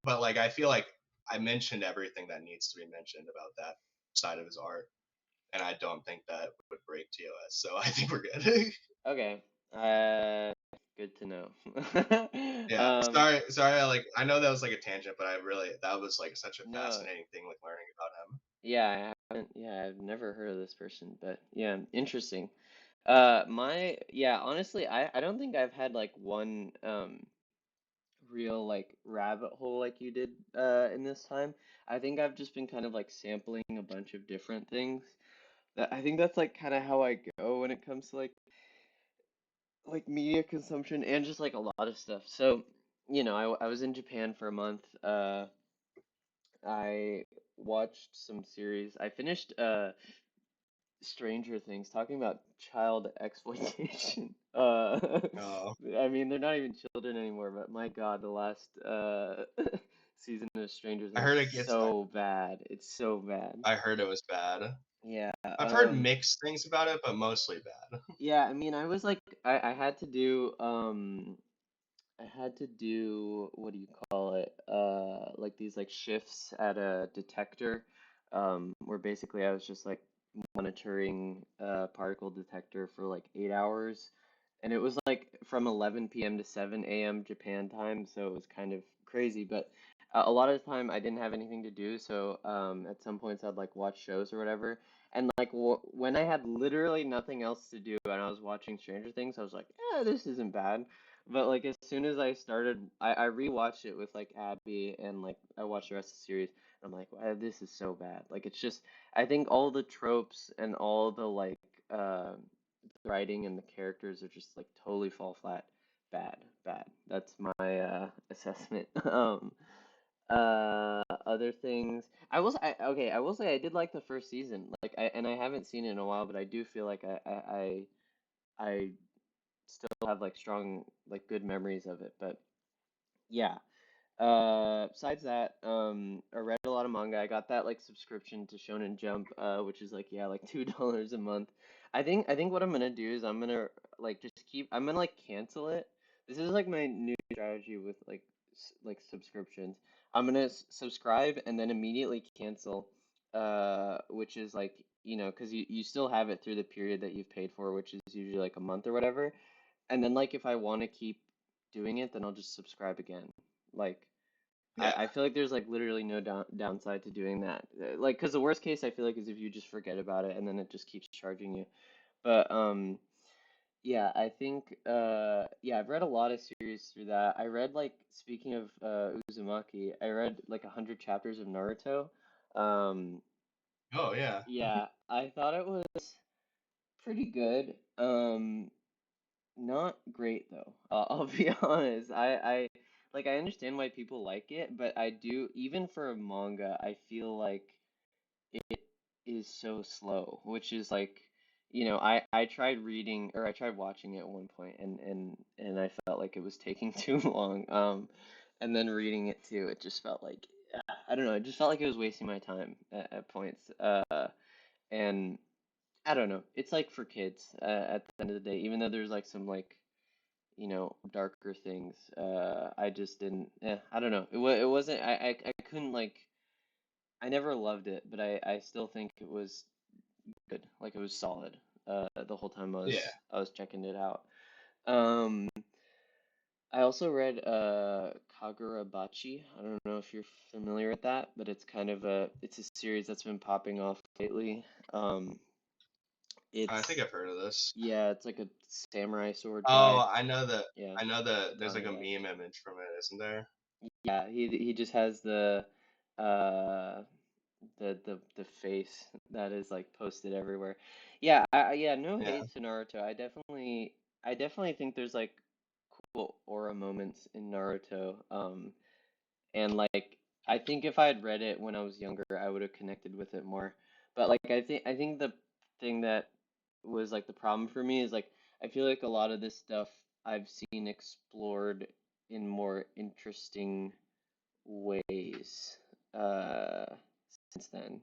I feel like I mentioned everything that needs to be mentioned about that side of his art, and I don't think that would break TOS. So I think we're good. Okay. Good to know. Yeah. Um, Sorry. I know that was like a tangent, but that was like such a no. fascinating thing, like learning about him. Yeah, I've never heard of this person, but yeah, interesting. Yeah, honestly, I don't think I've had like one real like rabbit hole like you did in this time. I think I've just been kind of like sampling a bunch of different things. I think that's like kind of how I go when it comes to like media consumption and just like a lot of stuff. So, I was in Japan for a month. I watched some series. I finished Stranger Things, talking about child exploitation. Oh, I mean, they're not even children anymore, but my God, the last season of Stranger I Things heard is it gets. so bad. It's so bad. I heard it was bad. Yeah. I've heard mixed things about it, but mostly bad. Yeah, I mean, I was like, I had to do, what do you call it? Like these like shifts at a detector, where basically I was just like monitoring a particle detector for like 8 hours. And it was like from 11 p.m. to 7 a.m. Japan time, so it was kind of crazy. But a lot of the time I didn't have anything to do, so at some points I'd like watch shows or whatever. And like when I had literally nothing else to do and I was watching Stranger Things, I was like, yeah, this isn't bad. But like as soon as I started, I rewatched it with like Abby and like I watched the rest of the series. And I'm like, wow, this is so bad. Like it's just, I think all the tropes and all the like the writing and the characters are just like totally fall flat. Bad, bad. That's my assessment. Other things. I will say I did like the first season. Like I haven't seen it in a while, but I do feel like I still have like strong like good memories of it. But yeah. Besides that, I read a lot of manga. I got that like subscription to Shonen Jump, which is like yeah, like $2 a month. I think what I'm gonna do is I'm gonna like just keep. I'm gonna like cancel it. This is like my new strategy with like subscriptions. I'm gonna subscribe and then immediately cancel, which is like because you still have it through the period that you've paid for, which is usually like a month or whatever. And then like if I want to keep doing it, then I'll just subscribe again. Like Yeah. I feel like there's like literally no downside to doing that. Like, because the worst case I feel like is if you just forget about it and then it just keeps charging you. But yeah, I think yeah, I've read a lot of series through that. I read like speaking of Uzumaki, I read like 100 chapters of Naruto. Um Oh yeah. yeah, I thought it was pretty good. Not great though. I'll be honest. I understand why people like it, but I do even for a manga, I feel like it is so slow, which is like, I tried reading or I tried watching it at one point and I felt like it was taking too long. And then reading it too, it just felt like I don't know, it just felt like it was wasting my time at points. And I don't know. It's like for kids at the end of the day, even though there's like some like darker things. I just didn't. I don't know. It wasn't. I couldn't like. I never loved it, but I still think it was good. Like it was solid. The whole time Yeah. I was checking it out. Um, I also read Kagurabachi. I don't know if you're familiar with that, but it's a series that's been popping off lately. Um, I think it's I've heard of this. yeah, it's like a samurai sword guy. Oh, I know that. Yeah, I know that there's like a Tanaka. meme image from it, isn't there? Yeah, he just has uh the face that is like posted everywhere. Yeah, yeah, no Yeah. hate to Naruto. I definitely think there's like cool aura moments in Naruto. And like I think if I had read it when I was younger, I would have connected with it more. But like I think the thing that was like the problem for me is like I feel like a lot of this stuff I've seen explored in more interesting ways uh since then.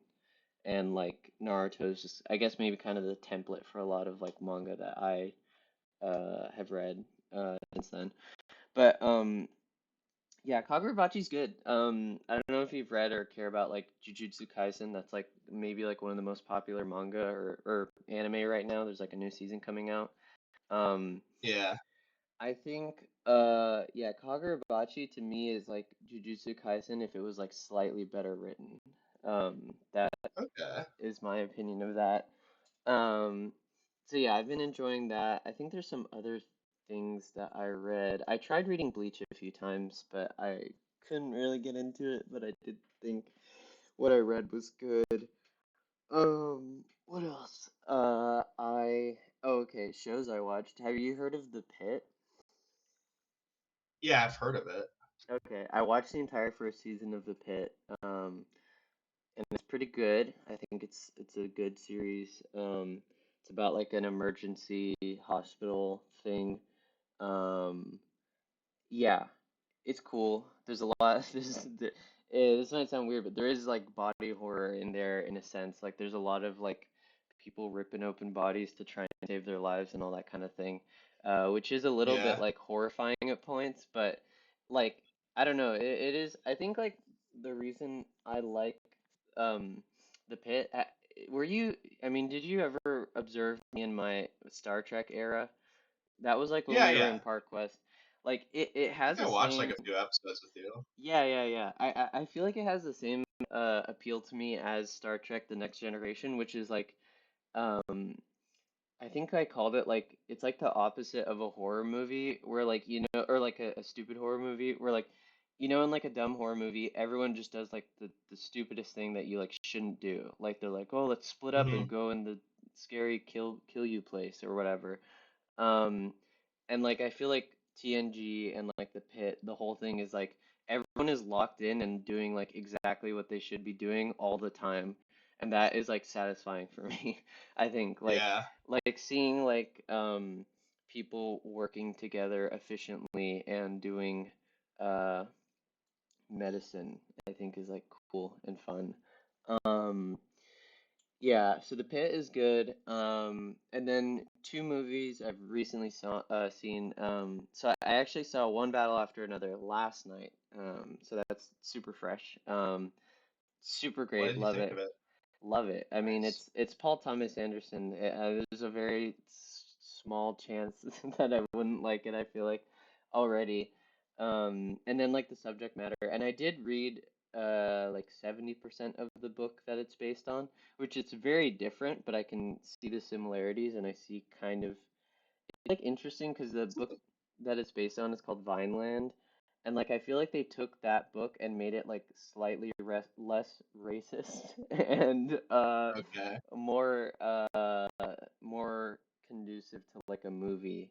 And like Naruto's just I guess maybe kind of the template for a lot of like manga that I have read since then. But yeah, Kagurabachi's good. I don't know if you've read or care about like Jujutsu Kaisen. That's like maybe like one of the most popular manga or anime right now. There's like a new season coming out. Um, Yeah. I think yeah, Kagurabachi to me is like Jujutsu Kaisen if it was like slightly better written. That Okay. is my opinion of that. Um, so yeah, I've been enjoying that. I think there's some other things that I read. I tried reading Bleach a few times, but I couldn't really get into it, but I did think what I read was good. What else? Oh, okay, shows I watched. Have you heard of The Pit? Yeah, I've heard of it. Okay, I watched the entire first season of The Pit. And it's pretty good. I think it's a good series. It's about like an emergency hospital thing. Um, yeah, it's cool. There's a lot. This might sound weird, but there is like body horror in there in a sense. Like there's a lot of like people ripping open bodies to try and save their lives and all that kind of thing, which is a little bit Yeah. like horrifying at points. But like I don't know, it is. I think like the reason I like um the pit. Were you? I mean, did you ever observe me in my Star Trek era? That was like when Yeah, we were yeah. in Park West. Like it I has think the I watched like same. a few episodes with you. Yeah, yeah, yeah. I feel like it has the same appeal to me as Star Trek: The Next Generation, which is like um I think I called it like it's like the opposite of a horror movie where like or like a stupid horror movie where like in like a dumb horror movie everyone just does like the stupidest thing that you like shouldn't do. Like they're like, "Oh, let's split up and Hmm. go in the scary kill you place or whatever." Um, and like I feel like TNG and like the pit, the whole thing is like everyone is locked in and doing like exactly what they should be doing all the time. And that is like satisfying for me. I think Yeah. like seeing like people working together efficiently and doing uh medicine, I think is like cool and fun. Um yeah, so The Pit is good. And then two movies I've recently seen. So I actually saw One Battle After Another last night. So that's super fresh. Super What great. did you Love think of it. it? Love it. I mean, Nice. it's Paul Thomas Anderson. There's a very small chance that I wouldn't like it, I feel like already. And then like the subject matter. And I did read like 70% of the book that it's based on, which it's very different, but I can see the similarities and I see kind of like interesting because the book that it's based on is called Vineland, and like I feel like they took that book and made it like slightly less racist and Okay. more more conducive to like a movie,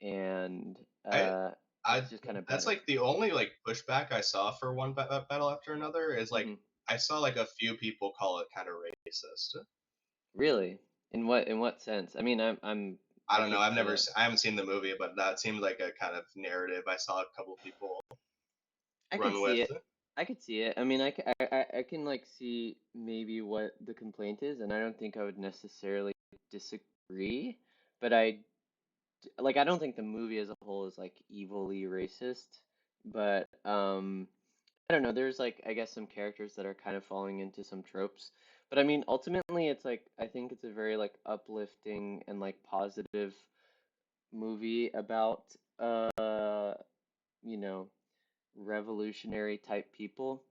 and I I it's just kind of that's better. like the only like pushback I saw for one battle after another is like Hmm. I saw like a few people call it kind of racist. Really? In what sense? I mean, I I don't know. could see I haven't seen the movie, but that seemed like a kind of narrative I saw a couple people I could run see with. it. I could see it. I mean, I can like see maybe what the complaint is, and I don't think I would necessarily disagree, but I don't think the movie as a whole is like evilly racist, but I don't know, there's like I guess some characters that are kind of falling into some tropes. But I mean, ultimately it's like I think it's a very like uplifting and like positive movie about you know, revolutionary type people.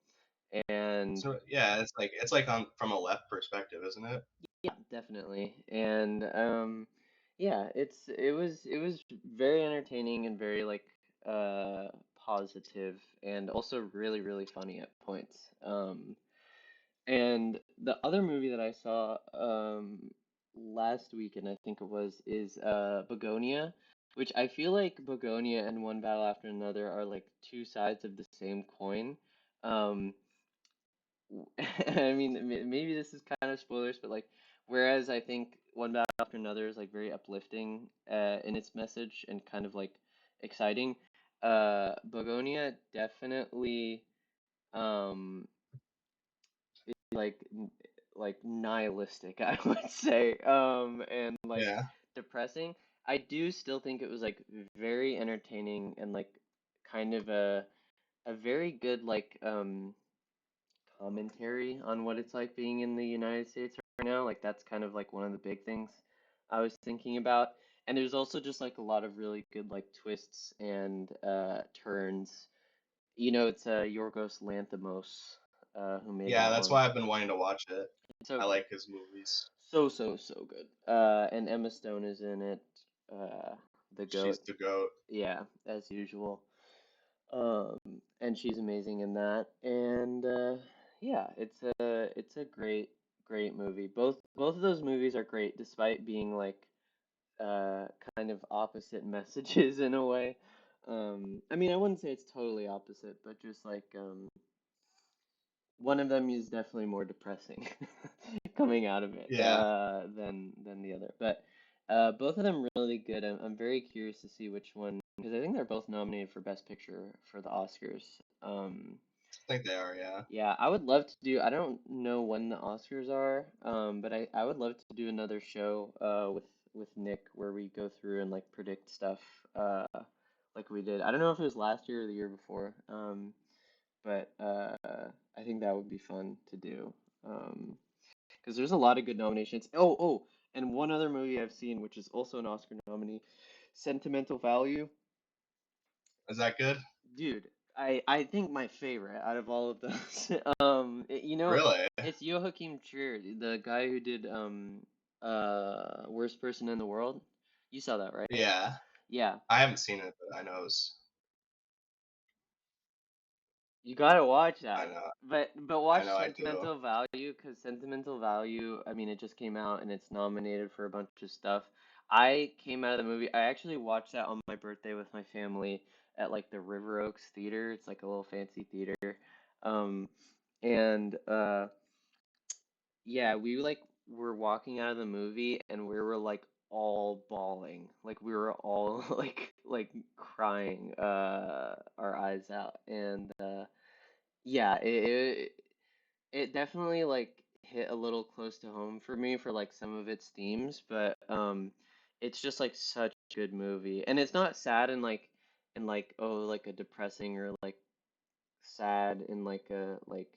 And So yeah, it's like on from a left perspective, isn't it? yeah, definitely. And yeah, it was very entertaining and very like positive and also really really funny at points. And the other movie that I saw last weekend, I think it was, is Begonia, which I feel like Begonia and One Battle After Another are like two sides of the same coin. Um, I mean, maybe this is kind of spoilers, but like, whereas I think One Battle After Another is like very uplifting in its message and kind of like exciting, Begonia definitely um is like nihilistic, I would say, and like Yeah. depressing. I do still think it was like very entertaining and like kind of a very good like commentary on what it's like being in the United States right now. Like that's kind of like one of the big things I was thinking about. And there's also just like a lot of really good like twists and turns. You know, it's Yorgos Lanthimos who made Yeah, that that's one. why I've been wanting to watch it. It's so I good. like his movies. So good. And Emma Stone is in it. Uh, the She's goat. the goat. Yeah, as usual. Um, and she's amazing in that. And yeah, it's a great movie. Both of those movies are great, despite being like uh kind of opposite messages in a way. I mean, I wouldn't say it's totally opposite, but just like one of them is definitely more depressing coming out of it Yeah. than the other. But both of them really good. I'm very curious to see which one because I think they're both nominated for Best Picture for the Oscars. I think they are, yeah. Yeah, I would love to do. I don't know when the Oscars are, but I would love to do another show with Nick where we go through and like predict stuff like we did. I don't know if it was last year or the year before. But I think that would be fun to do. Because there's a lot of good nominations. Oh, and one other movie I've seen, which is also an Oscar nominee, Sentimental Value. Is that good? Dude, I think my favorite out of all of those. Really? It's Joachim Trier, the guy who did Worst Person in the World. You saw that, right? Yeah. Yeah. I haven't seen it, but I know You gotta watch I that. know But I watch know I do. Sentimental Value because Sentimental Value, I mean, it just came out and it's nominated for a bunch of stuff. I came out of the movie. I actually watched that on my birthday with my family at like the River Oaks Theater. It's like a little fancy theater. Um, and yeah, we like were walking out of the movie and we were like all bawling. Like we were all like crying our eyes out. And yeah, it definitely like hit a little close to home for me for like some of its themes, but it's just like such a good movie. And it's not sad and like oh like a depressing or like sad and like a like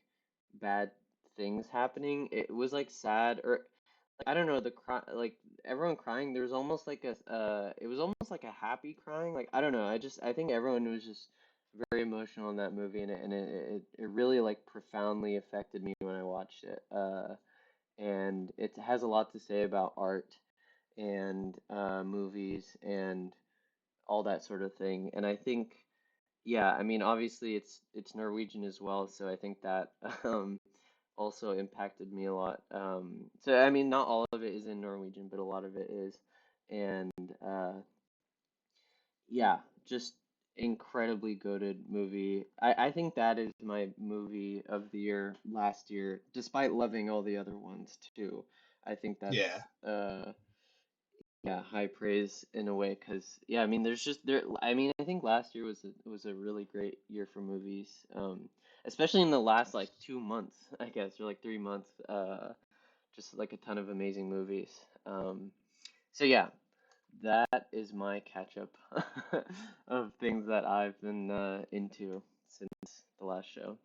bad things happening. It was like sad or I don't know, the cry like everyone crying, there was almost like a it was almost like a happy crying. Like I don't know, I think everyone was just very emotional in that movie and it really like profoundly affected me when I watched it. And it has a lot to say about art and movies and all that sort of thing. And I think yeah, I mean obviously it's Norwegian as well, so I think that also impacted me a lot. So I mean, not all of it is in Norwegian, but a lot of it is, and yeah, just incredibly goated movie. I think that is my movie of the year last year, despite loving all the other ones too. I think Yeah. that's yeah, high praise in a way because yeah, I mean there's just there I mean I think last year was a really great year for movies. Especially in the last like 2 months, I guess, or like 3 months. Just like a ton of amazing movies. So yeah, that is my catch up of things that I've been into since the last show.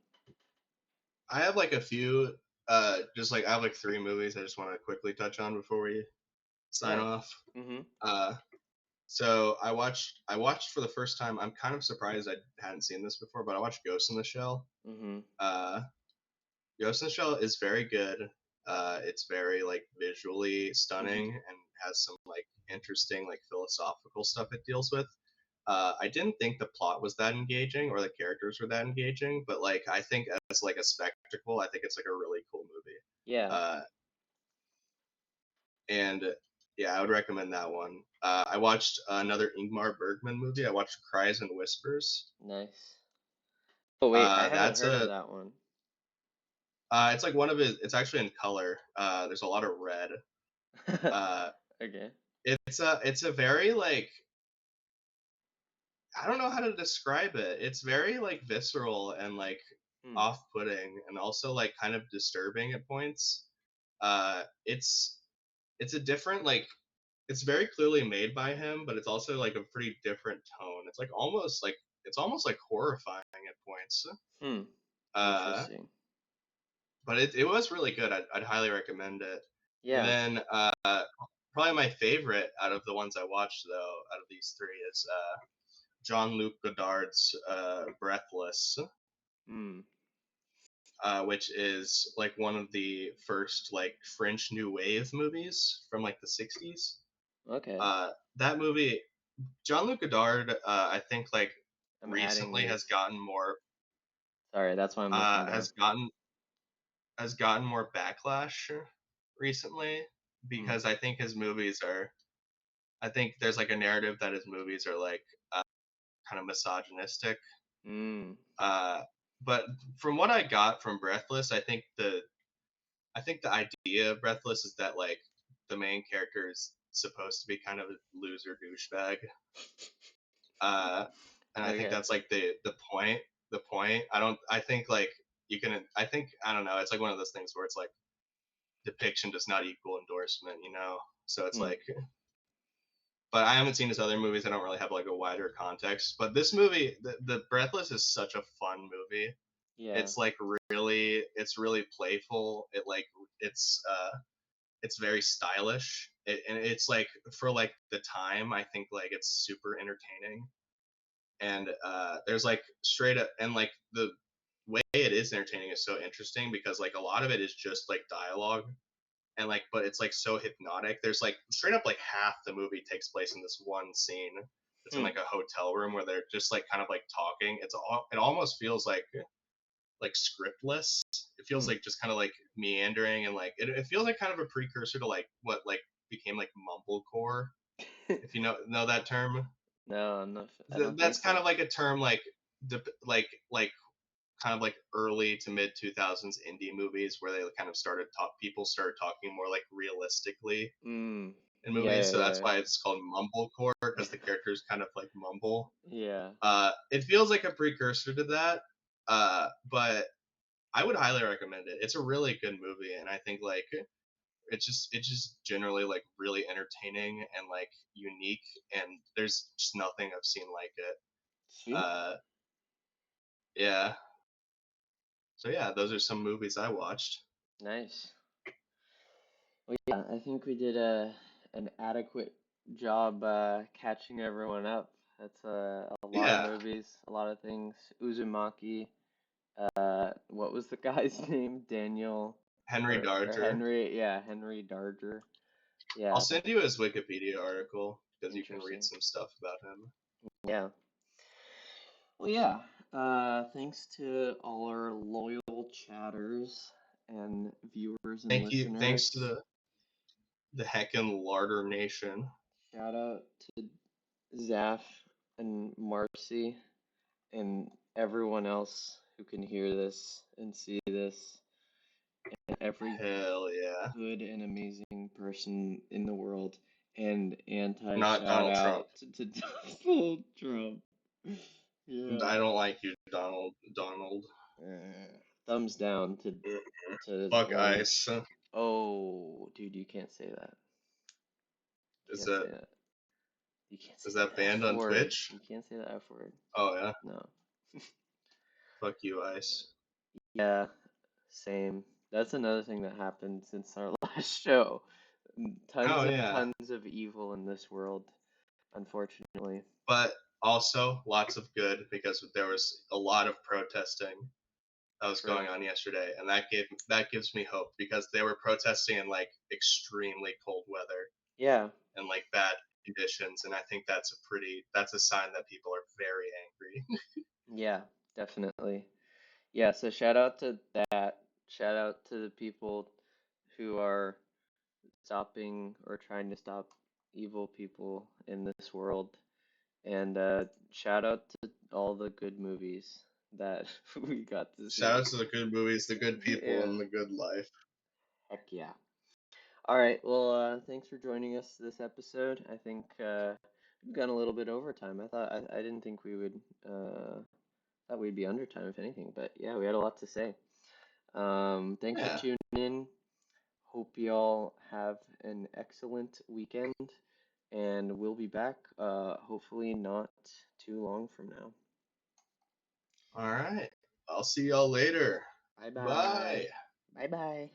I have like a few just like I have like three movies I just want to quickly touch on before we sign Yeah. off. Mm-hmm. Uh so I watched for the first time. I'm kind of surprised I hadn't seen this before, but I watched Ghost in the Shell. Mm-hmm. Uh Ghost in the Shell is very good. It's very like visually Mm-hmm. stunning and has some like interesting like philosophical stuff it deals with. I didn't think the plot was that engaging or the characters were that engaging, but like I think as like a spectacle, I think it's like a really cool movie. Yeah. Uh, and yeah, I would recommend that one. I watched another Ingmar Bergman movie. I watched Cries and Whispers. Nice. Oh wait, I haven't That's heard of a that one. It's like one of his. It's actually in color. There's a lot of red. Uh, Okay. it's a very like I don't know how to describe it. It's very like visceral and like Hmm. off-putting and also like kind of disturbing at points. It's a different like it's very clearly made by him, but it's also like a pretty different tone. It's almost like horrifying at points. Hmm. Uh, Interesting. but it was really good. I'd highly recommend it. And Yeah. then probably my favorite out of the ones I watched though, out of these three, is Jean-Luc Godard's Breathless, Hmm. which is like one of the first like French New Wave movies from like the '60s. Okay. That movie, Jean-Luc Godard, I think like I'm adding recently has these. gotten more Sorry, that's why I'm looking uh, down. has gotten has gotten more backlash recently Hmm. because I think his movies are. I think there's like a narrative that his movies are like kind of misogynistic. Hmm. Uh, but from what I got from Breathless, I think the idea of Breathless is that like the main character is supposed to be kind of a loser douchebag. Uh, and I think Okay. that's like the point. The point. I think like you can. I think I don't know. It's like one of those things where it's like depiction does not equal endorsement. So it's Hmm. like. But I haven't seen his other movies. I don't really have like a wider context. But this movie, the Breathless, is such a fun movie. Yeah. It's like it's really playful. It's very stylish, and it's like for like the time, I think like it's super entertaining. And there's like straight up, and like the way it is entertaining is so interesting because like a lot of it is just like dialogue, and like but it's like so hypnotic. There's like straight up like half the movie takes place in this one scene. It's in Hmm. like a hotel room where they're just like kind of like talking. It almost feels like scriptless. It feels Hmm. like just kind of like meandering, and like it feels like kind of a precursor to like what like became like mumblecore, if you know that term. No, I'm not, I don't think That's kind so. of like a term like like kind of like early to mid 2000s indie movies where they kind of people started talking more like realistically Hmm. in movies, Yeah, so that's yeah, why it's called mumblecore because the characters kind of like mumble. yeah. It feels like a precursor to that, but I would highly recommend it. It's a really good movie, and I think like it's just generally like really entertaining and like unique, and there's just nothing I've seen like it. Sweet. Uh, yeah. So yeah, those are some movies I watched. Nice. Well, yeah, I think we did an adequate job catching everyone up. That's a lot of Yeah, movies, a lot of things. Uzumaki. What was the guy's name? Daniel Henry or Darger. Henry? Yeah, Henry Darger. I'll Yeah, send you his Wikipedia article because you can read interesting. some stuff about him. Yeah. Well, yeah. Thanks to all our loyal chatters and viewers and Thank you. Thanks to listeners. the heckin' Larter Nation. Shout out to Zaf and Marcy and everyone else who can hear this and see this, and every Hell yeah. good and amazing person in the world, and anti Not shout Donald Trump. out to Donald Trump. Yeah. I don't like you, Donald. Thumbs down to Fuck one. ice. Oh, dude, you can't say that. You Is can't say that that. You can't say is the that banned F on word. Twitch? You can't say the F word. Oh yeah. No. Fuck you, ice. Yeah, same. That's another thing that happened since our last show. Oh yeah. Tons of evil in this world, unfortunately. But also lots of good because there was a lot of protesting that was True. going on yesterday, and that gives me hope because they were protesting in like extremely cold weather Yeah, and like bad conditions, and I think that's a sign that people are very angry. yeah, definitely. Yeah, so shout out to that. Shout out to the people who are stopping or trying to stop evil people in this world. And shout out to all the good movies. that we got to Shout see. out to the good movies, the good people, Yeah, and the good life. heck yeah. All right, well, thanks for joining us this episode. I think we've gone a little bit over time. I didn't think we would thought we'd be under time if anything, but yeah, we had a lot to say. Thanks for Yeah. tuning in. Hope y'all have an excellent weekend, and we'll be back hopefully not too long from now. All right. I'll see y'all later. Bye bye. Bye. Bye bye.